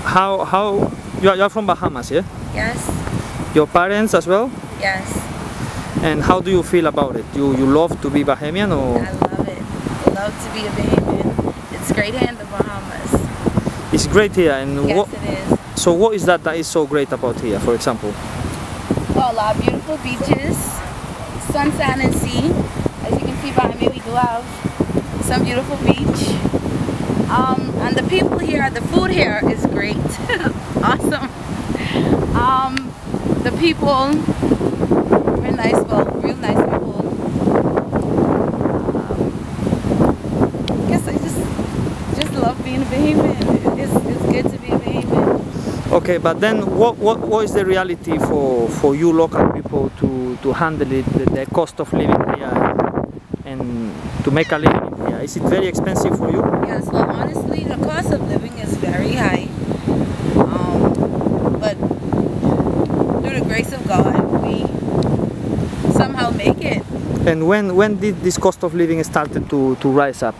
how you are from Bahamas, yeah? Yes. Your parents as well? Yes. And how do you feel about it? You love to be Bahamian or? I love it. I love to be a Bahamian. It's great here in the Bahamas. It's great here, and yes, what? It is. So what is that is so great about here, for example? Well, our beautiful beaches, sunshine and sea. As you can see behind me, we do have some beautiful beach. And the people here, the food here is great. Awesome. The people, real nice, real nice people. I guess I just love being a Bahamian. It's good to be a Bahamian. Okay, but then what is the reality for you local people to handle it, the cost of living here and to make a living here? Is it very expensive for you? Yes, well honestly the cost of living is very high. But through the grace of God we somehow make it. And when did this cost of living started to rise up?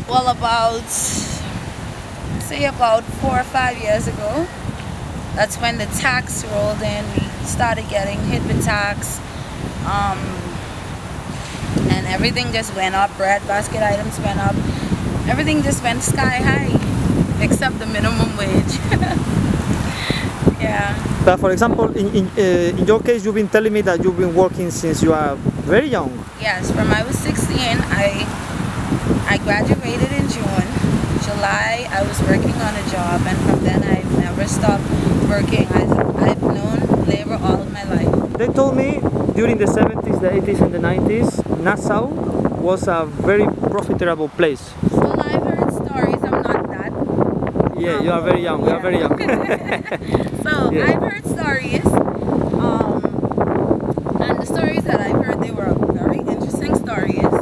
Well, say about 4 or 5 years ago. That's when the tax rolled in. We started getting hit with tax. And everything just went up. Bread basket items went up. Everything just went sky high, except the minimum wage. Yeah. But for example, in your case, you've been telling me that you've been working since you are very young. Yes, from I was 16, I graduated in June. July, I was working on a job, and from then I've never stopped working. I've known labor all my life. They told me during the 70s, the 80s and the 90s, Nassau was a very profitable place. Well, I've heard stories. I'm not that. Yeah, you are very young. You are very young. So yeah. I've heard stories. And the stories that I've heard, they were very interesting stories.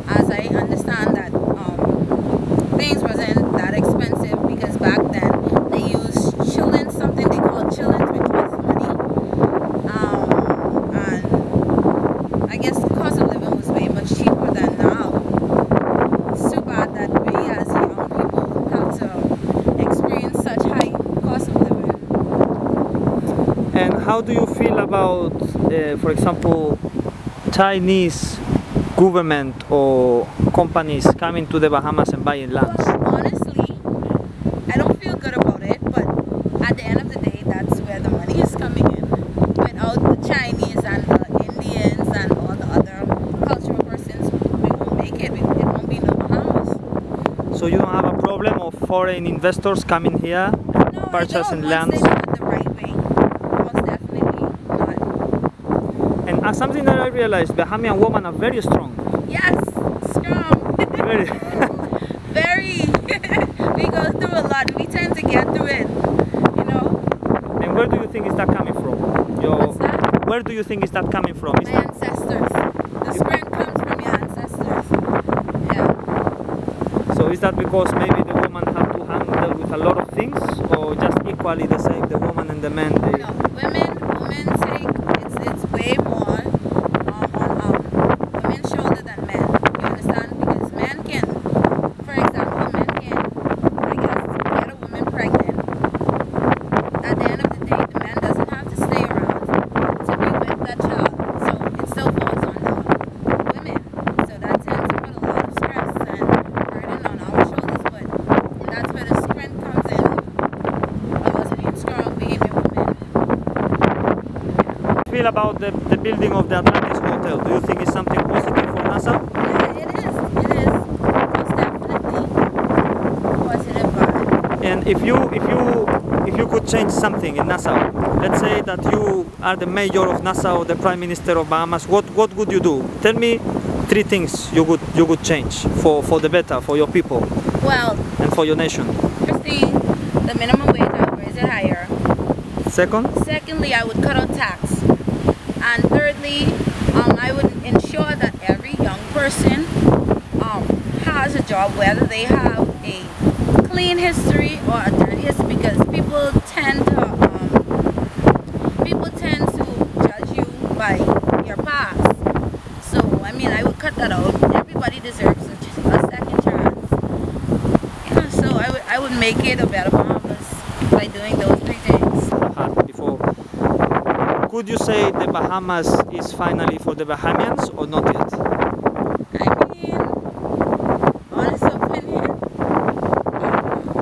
As I understand that things wasn't that expensive because back then they used shillings, something they called shillings, which was money. And I guess the cost of living was way much cheaper than now. It's too bad that we as young people have to experience such high cost of living. And how do you feel about, for example, Chinese government or companies coming to the Bahamas and buying lands? Well, honestly, I don't feel good about it, but of foreign investors coming here, purchasing lands? And something that I realized, Bahamian women are very strong. Yes, strong. Very. Very. We go through a lot. We tend to get through it, you know. And where do you think is that coming from? What's that? Where do you think is that coming from? My ancestors. The strength comes from your ancestors. Yeah. So is that because maybe the woman have to handle with a lot of things, or just equally the same, the woman and the man? No, women take it's way more on women's shoulder than men. You understand? Because men can, for example, men can, I guess, get a woman pregnant. At the end of the day, the man doesn't have to stay around to be with that child. So it still falls on the women. So that tends to put a lot of stress and burden on our shoulders. But that's where the strength comes in of us being strong, being women. Feel about the building of the Atlantis Hotel? Do you think it's something positive for Nassau? Yeah, it is. It is. Most definitely positive vibe. And if you could change something in Nassau, let's say that you are the mayor of Nassau, the prime minister of Bahamas, what would you do? Tell me 3 things you could change for the better, for your people. Well, and for your nation. First thing, the minimum wage, I would raise it higher. Secondly, I would cut out tax. And thirdly, I would ensure that every young person has a job, whether they have a clean history or a dirty history, because people tend to judge you by your past. So I mean, I would cut that out. Everybody deserves a second chance. Yeah, so I would make it a better Bahamas by doing those 3 things. Before, could you say the Bahamas is finally for the Bahamians or not yet? I mean, honest opinion,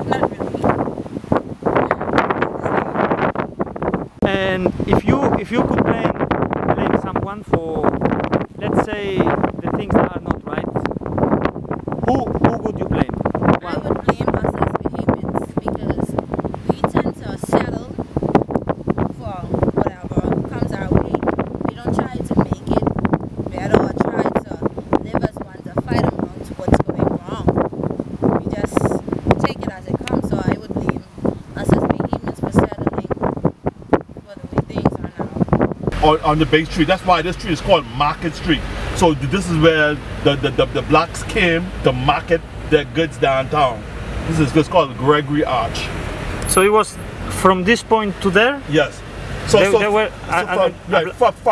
not really. And if you could blame someone for, let's say, the things that are not right, who would you blame? I would blame us as Bahamians because we tend to settle for whatever comes our way. We don't try to make it better or try to live as one to fight around to what's going wrong. We just take it as it comes. So I would blame us as Bahamians for settling for the way things are now. On the Bay Street, that's why this street is called Market Street. So this is where the blacks came to market their goods downtown. This is just called Gregory Arch. So it was from this point to there? Yes. From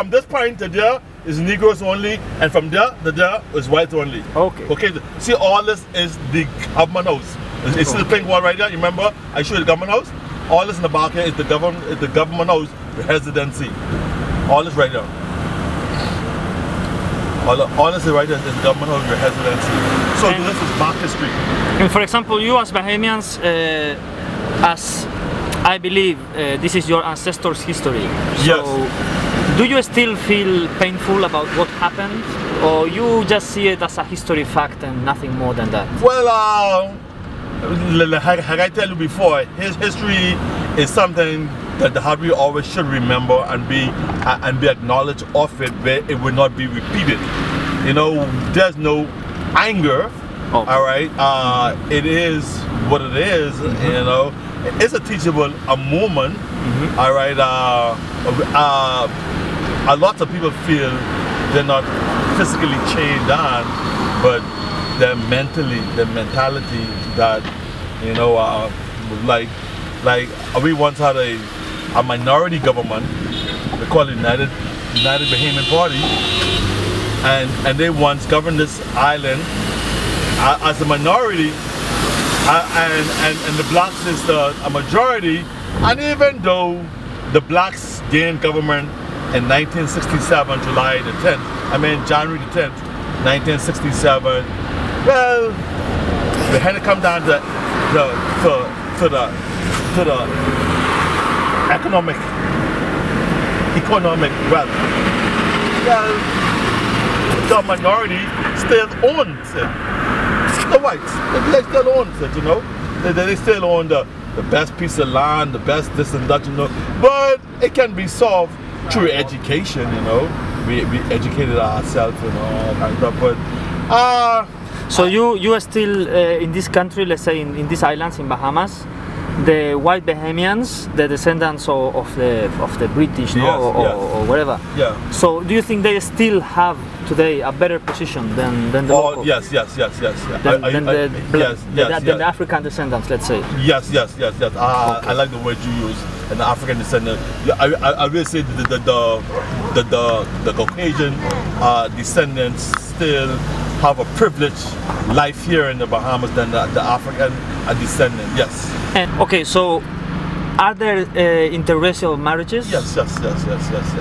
this point to there is Negroes only, and from there to there is whites only. Okay. Okay. See, all this is the government house. It's still the pink one right there. You remember I showed you the government house? All this in the back here is the government house residency. All this right there. All this is right there is the government house residency. So this is Market Street. And for example, you as Bahamians, as I believe this is your ancestors' history. So Yes. Do you still feel painful about what happened, or you just see it as a history fact and nothing more than that? Well, like I tell you before, his history is something that the Harvey always should remember and be acknowledged of it, where it will not be repeated. You know, there's no anger. All right, it is what it is. You know, it's a teachable moment. All right, a lot of people feel they're not physically chained on, but they're mentally, the mentality that, you know, like we once had a minority government. We call it United Bahamian Party, and they once governed this island as a minority, and the blacks is a majority. And even though the blacks gained government in 1967, July the 10th, I mean January the 10th, 1967, well, we had to come down to the economic wealth. Well, the minority still owns it. The whites, they still owns it, you know. they still own the best piece of land, the best this and that, you know. But it can be solved through education, you know. We educated ourselves, you know, all kinds of stuff. But so you are still in this country, let's say in these islands in Bahamas, the white Bahamians, the descendants of the British, no? Yes, or whatever. Yeah. So do you think they still have today a better position than the locals? Yes. Than the African descendants, let's say. Yes. I like the word you use, an African descendant. I will say the Caucasian descendants still have a privileged life here in the Bahamas than the African descendant. Yes. And okay, so are there interracial marriages? Yes.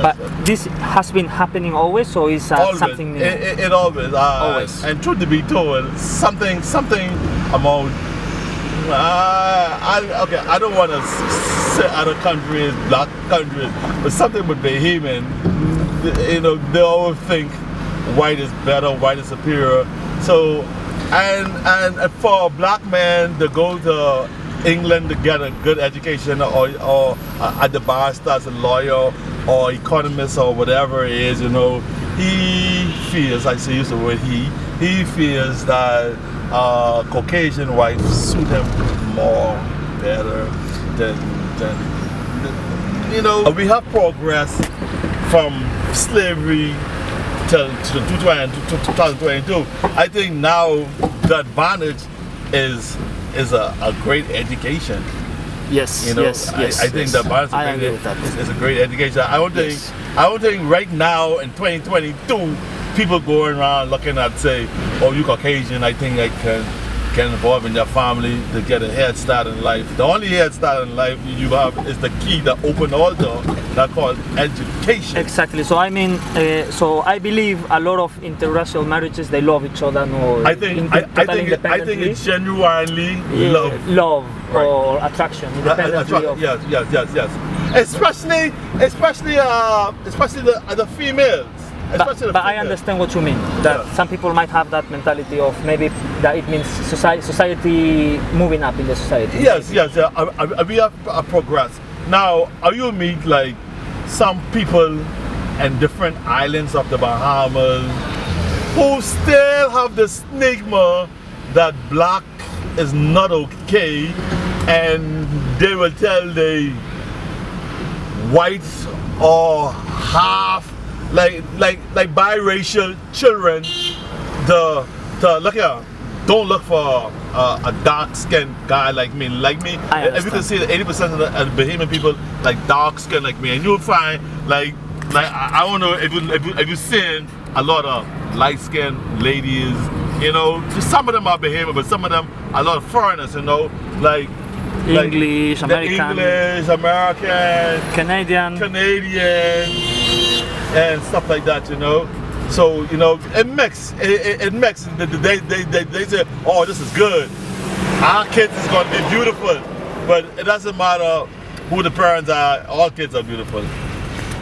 But this has been happening always, or is something new? It always. Always. And truth to be told, something about. I don't want to say other countries, black countries, but something with Bahamian. You know, they always think white is better, white is superior. So, and for a black man to go to England to get a good education, or at the bar as a lawyer or economist or whatever it is, you know, he feels, I say use the word he feels that Caucasian wives suit him more better than you know. We have progressed from slavery to 2022. I think now the advantage is a great education. Yes, you know, yes. I think the advantage is a great education. I don't think right now in 2022 people going around looking at say, oh, you Caucasian, I think I can involve in your family to get a head start in life. The only head start in life you have is the key that open all door, that's called education. Exactly. So I mean, so I believe a lot of interracial marriages, they love each other. No, I think it's genuinely love or attraction, independently of. Yes. Especially the females. But I understand what you mean, that some people might have that mentality of maybe that it means society moving up in the society. Yes. We have progress. Now, you meet like some people in different islands of the Bahamas who still have the stigma that black is not okay, and they will tell the whites or half like biracial children to look here, don't look for a dark-skinned guy like me. If you can see that 80% of the Bahamian people like dark-skinned like me, and you'll find like I don't know if you've seen a lot of light-skinned ladies, you know. Some of them are Bahamian, but some of them a lot of foreigners, you know, like English, American, Canadian, and stuff like that, you know. So, you know, it mix. They say, oh, this is good. Our kids is going to be beautiful. But it doesn't matter who the parents are, all kids are beautiful.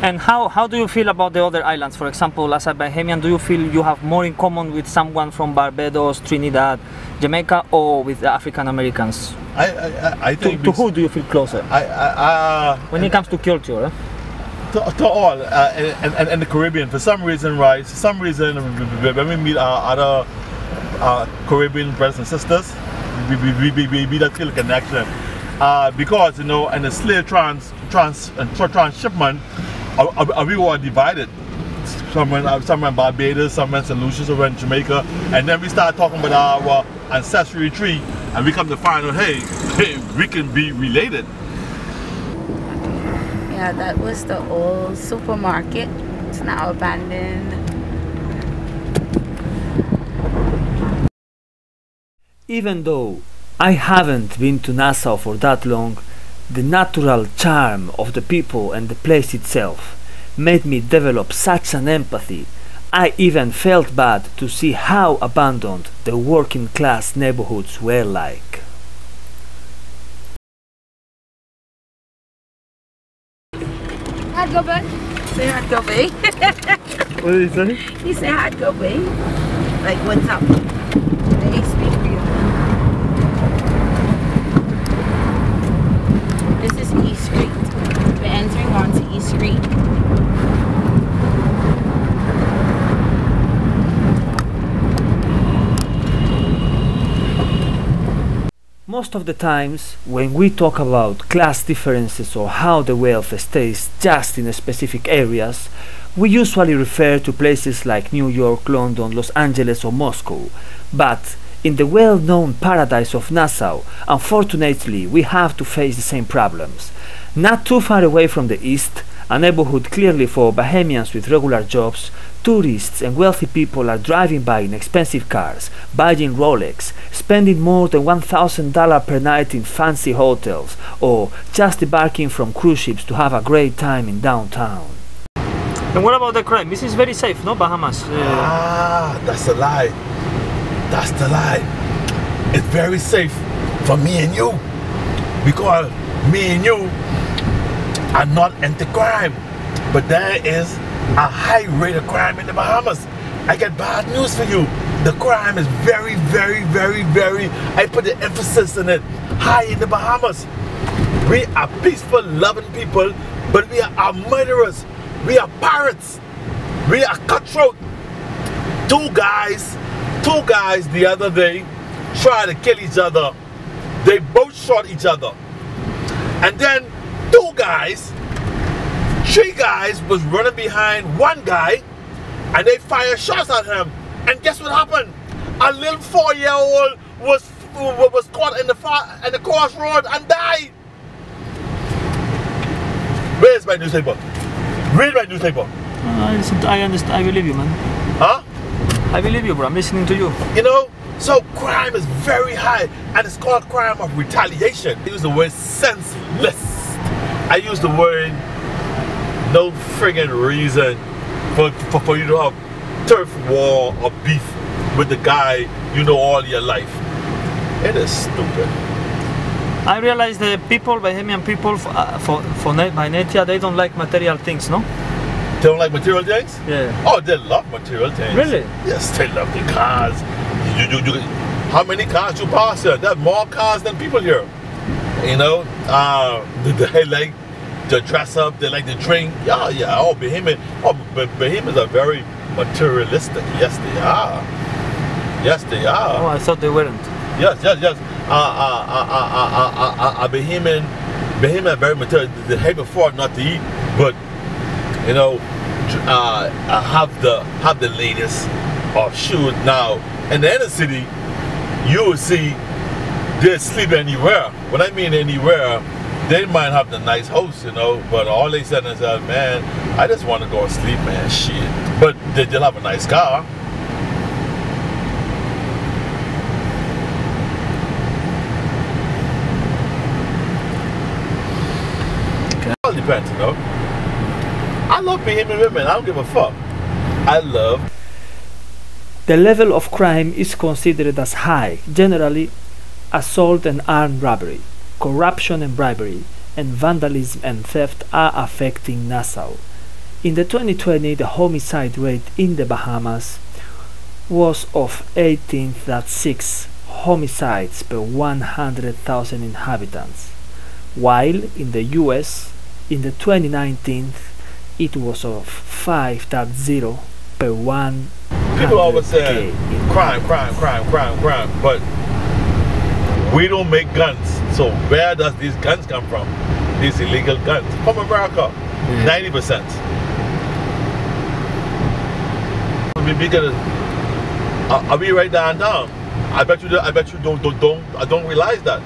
And how do you feel about the other islands? For example, as a Bahamian, do you feel you have more in common with someone from Barbados, Trinidad, Jamaica, or with the African Americans? I think to who do you feel closer? When it comes to culture, eh? To all, and the Caribbean, for some reason, right? For some reason, when we meet our other Caribbean brothers and sisters, we that feel a connection. Because, you know, in the slave transshipment, we were divided. Some in Barbados, some in St. Lucia, some in Jamaica, and then we start talking about our ancestry tree, and we come to find out, hey, we can be related. Yeah, that was the old supermarket. It's now abandoned. Even though I haven't been to Nassau for that long, the natural charm of the people and the place itself made me develop such an empathy. I even felt bad to see how abandoned the working class neighborhoods were like. How'd go, bud? Say how'd go, babe. What did he say? He said how'd go, babe. Like, what's up? They speak real. Most of the times, when we talk about class differences or how the wealth stays just in specific areas, we usually refer to places like New York, London, Los Angeles or Moscow. But in the well-known paradise of Nassau, unfortunately, we have to face the same problems. Not too far away from the east, a neighborhood clearly for Bahamians with regular jobs, tourists and wealthy people are driving by in expensive cars, buying Rolex, spending more than $1,000 per night in fancy hotels, or just debarking from cruise ships to have a great time in downtown. And what about the crime? This is very safe, no, Bahamas? That's a lie. That's the lie. It's very safe for me and you, because me and you are not into crime, but there is a high rate of crime in the Bahamas. I get bad news for you. The crime is very, very, very, very, I put the emphasis on it, high in the Bahamas. We are peaceful, loving people, but we are murderers. We are pirates. We are cutthroat. Two guys the other day tried to kill each other. They both shot each other. And then three guys was running behind one guy and they fired shots at him. And guess what happened? A little 4-year-old was caught in the crossroad and died. Where's my newspaper? Read my newspaper. I understand. I believe you, man. Huh? I believe you, bro. I'm listening to you. You know, so crime is very high, and it's called crime of retaliation. I use the word senseless. I use the word no friggin' reason for you to have turf war or beef with the guy you know all your life. It is stupid. I realize the people, Bahamian people, by nature, they don't like material things, no? They don't like material things? Yeah. Oh, they love material things. Really? Yes, they love the cars. How many cars you pass here? There are more cars than people here. You know, they like to dress up, they like to drink. Yeah. Oh, Bahamians are very materialistic. Yes, they are. Yes, they are. Oh, I thought they weren't. Yes. A Bahamian are very material. They hate before not to eat, but you know, have the latest or shoes now. In the inner city, you will see they sleep anywhere. When I mean anywhere, they might have the nice house, you know, but all they said is, man, I just want to go and sleep, man, shit. But they'll have a nice car. It all depends, you know. I love Bahamian women, I don't give a fuck. I love. The level of crime is considered as high. Generally, assault and armed robbery, corruption and bribery, and vandalism and theft are affecting Nassau. In the 2020, the homicide rate in the Bahamas was of 18.6 homicides per 100,000 inhabitants, while in the US, in the 2019, it was of 5.0 per 1. People always say crime, but we don't make guns. So where does these guns come from? These illegal guns from America, 90%. Because I'll be right downtown. I bet you don't realize that.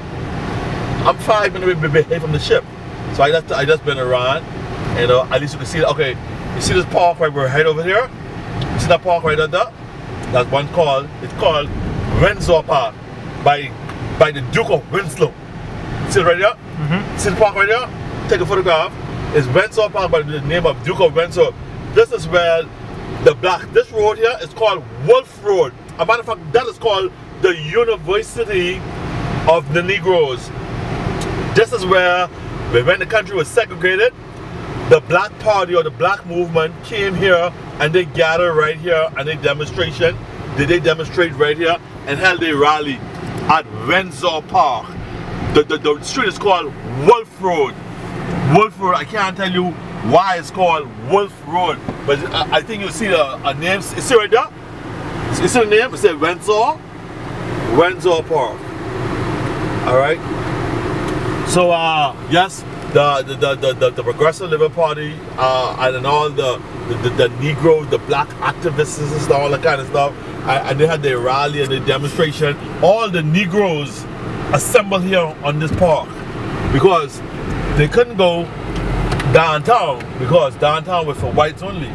I'm 5 minutes away from the ship, so I just been around. You know, at least you can see. Okay, you see this park right over here. You see that park right there? That's one called. It's called Renzo Park by the Duke of Winslow. See it right there? See the park right there? Take a photograph. It's Renzo Park by the name of Duke of Windsor. This is where this road here is called Wolf Road. As a matter of fact, that is called the University of the Negroes. This is where, when the country was segregated, the black party or the black movement came here and they gathered right here and they demonstrate right here and held a rally at Renzo Park. The street is called Wolf Road. Wolf Road, I can't tell you why it's called Wolf Road, but I think you see a name. You see right there? You see the name? It says Renzo Park. All right. So yes, the Progressive Labour Party and then all the Negro, the black activists and all that kind of stuff, and they had their rally and their demonstration. All the Negroes assembled here on this park because they couldn't go downtown because downtown was for whites only.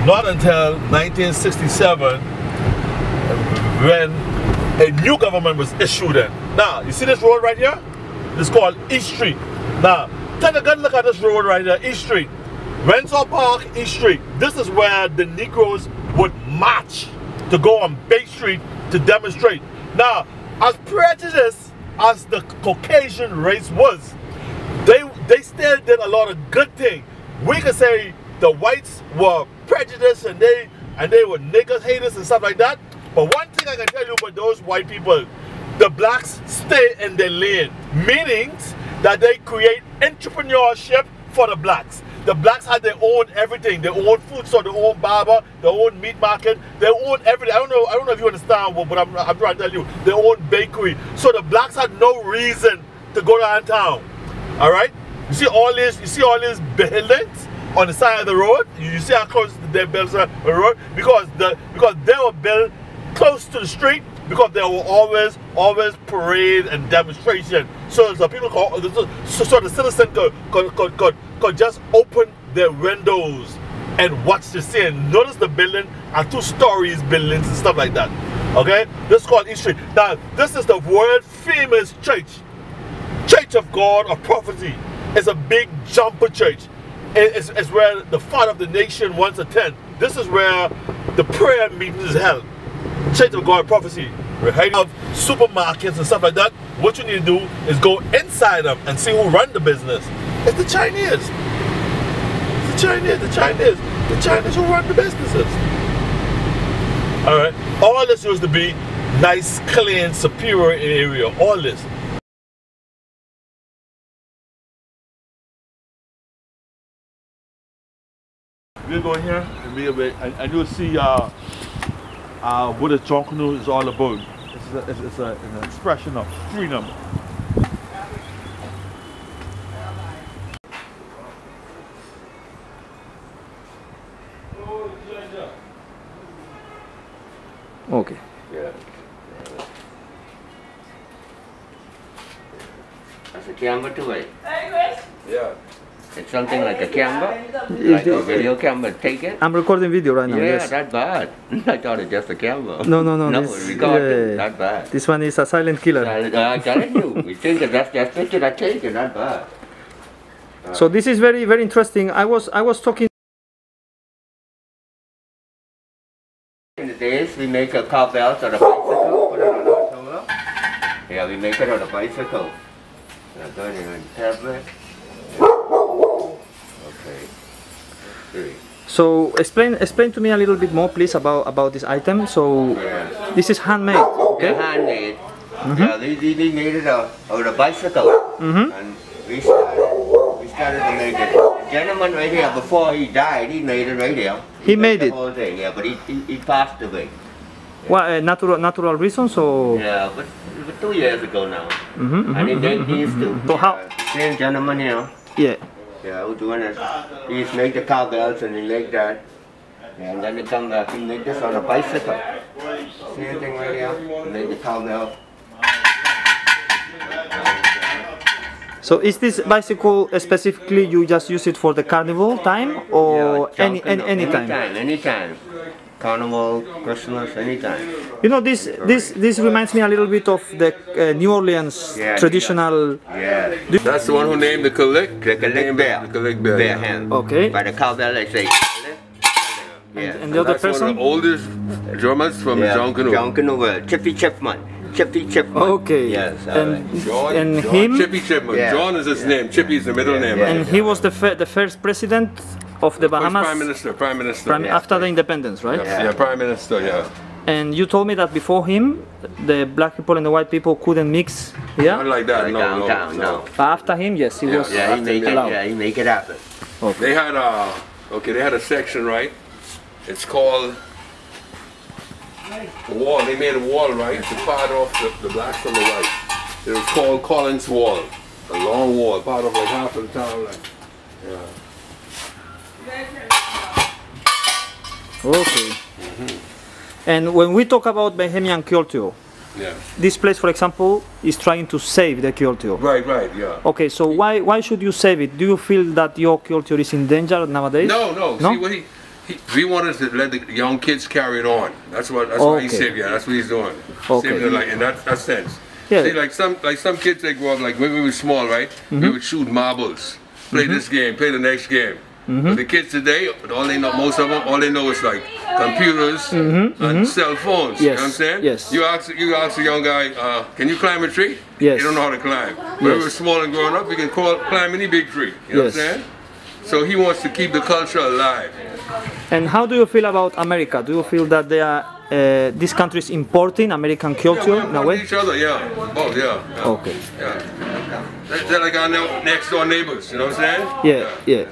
Not until 1967 when a new government was issued in. Now, you see this road right here? It's called East Street. Now, take a good look at this road right here, East Street. Renzo Park, East Street. This is where the Negroes would march to go on Bay Street to demonstrate. Now, as prejudiced as the Caucasian race was, they still did a lot of good things. We could say the whites were prejudiced and they were nigger haters and stuff like that. But one thing I can tell you about those white people, the blacks stay in their lane, meaning that they create entrepreneurship for the blacks. The blacks had their own everything, their own food store, their own barber, their own meat market, their own everything. I don't know if you understand, but I'm trying to tell you, their own bakery. So the blacks had no reason to go downtown. All right, you see all these buildings on the side of the road. You see how close they built the road because they were built close to the street because there were always parade and demonstration. So the people so the citizen could just open their windows and watch the scene. Notice the building are 2 stories buildings and stuff like that. Okay, this is called East Street. Now this is the world famous Church of God of Prophecy. It's a big jumper church. It's where the father of the nation once attend. This is where the prayer meeting is held. Church of God Prophecy. We have supermarkets and stuff like that. What you need to do is go inside them and see who run the business. It's the Chinese. It's the Chinese who run the businesses. Alright. All this used to be nice, clean, superior area. All this. We'll go here and you'll see what a drunkenness is all about. It's an expression of freedom. Okay. Yeah. That's a camera too, eh? Yeah. It's something like a camera, like a video camera. Take it. I'm recording video right now. Yeah, Yes. that's bad. I thought it's just a camera. No. No, This, recording. Not bad. This one is a silent killer. I'm telling you, we think that that's just picture I take it. Not bad. So this is very interesting. I was talking. In the days, we make a cowbells on a bicycle. Put it on a solar. Yeah, we make it on a bicycle. Go in on tablet. Okay. So explain to me a little bit more, please, about this item. So this is handmade, okay? Yeah, handmade. Yeah, they made it out of a bicycle, and we started to make it. The gentleman right here, before he died, he made it right here. He made it. The whole thing, yeah, but he passed away. What natural reasons or? Yeah, but 2 years ago now. And he used to. So how? Same gentleman here. Yeah. Yeah, who's doing it? He used to make the cowbells and he make that. And then he come back, he make this on a bicycle. Same thing right here. He make the cowbell. So is this bicycle specifically you just use it for the carnival time or Yeah, any time? Anytime. Carnival, Christmas, anytime. You know, this reminds me a little bit of the New Orleans traditional. Yeah. That's the one who named the Kalik? The Kalik Bear. The Kalik Bear. Bear hand. Okay. By the cowbell, they say. Yeah. And the other That's person? one of the oldest drummers from John Canoe. John Canoe, Chippy Chipmunk. Chippy Chipmunk. Okay. Yes. And him? Chippy Chipmunk. Yeah. John is his name. Chippy is the middle name. And he was the first president of the Bahamas. Prime Minister. After the independence, right? Yeah, Prime Minister, yeah. And you told me that before him, the black people and the white people couldn't mix. Yeah. Not like that. No. But after him, yes, he was. Yeah, he make it. allowed. Yeah, he make it happen. Okay. They had a section, right? It's called wall. They made a wall, right, to part off the blacks from the whites. It was called Collins Wall, a long wall, part of like half of the town. Like, yeah. Okay. And when we talk about Bahamian culture, Yeah. this place, for example, is trying to save the culture. Right, yeah. Okay, so why should you save it? Do you feel that your culture is in danger nowadays? No. See what we wanted to let the young kids carry it on. That's why he's saving. Yeah, that's what he's doing. Okay. Saving it like in that sense. Yeah. See, like some kids, they grow up like when we were small, right? We would shoot marbles, play this game, play the next game. But the kids today, most of them, all they know is like computers and cell phones. You know what I'm saying? Yes. You ask a young guy, can you climb a tree? Yes. You don't know how to climb. When we were small and growing up, we can climb any big tree. You know what I'm saying? So he wants to keep the culture alive. And how do you feel about America? Do you feel that they are these countries importing American culture in a way? Each other, yeah. Both, yeah. Okay. Yeah. They're like our next door neighbors. You know what I'm saying? Yeah.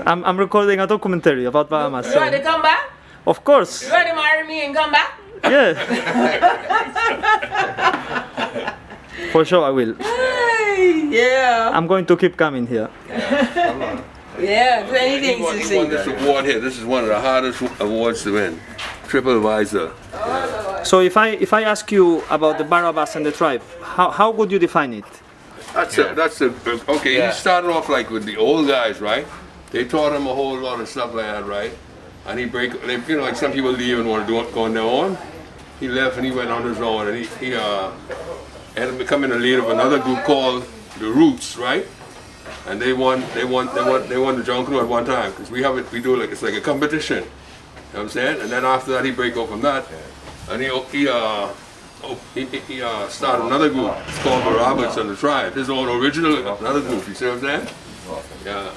I'm recording a documentary about Bahamas. You want to come back? Of course. You want to marry me and come back? Yeah. For sure I will. Yeah. I'm going to keep coming here. Yeah, anything to He see. won this award here. This is one of the hardest awards to win. Triple Advisor. So if I ask you about the Barabbas and the tribe, how would you define it? Okay, he started off like with the old guys, right? They taught him a whole lot of stuff like that, right? And like some people leave and want to go on their own. He left and he went on his own, and he ended up becoming a leader of another group called the Roots, right? And they won the Junkanoo at one time, because we do like, it's like a competition. You know what I'm saying? And then after that he break off from that, and he started another group. It's called the Roberts and the Tribe. His own original, another group. You see what I'm saying? Yeah.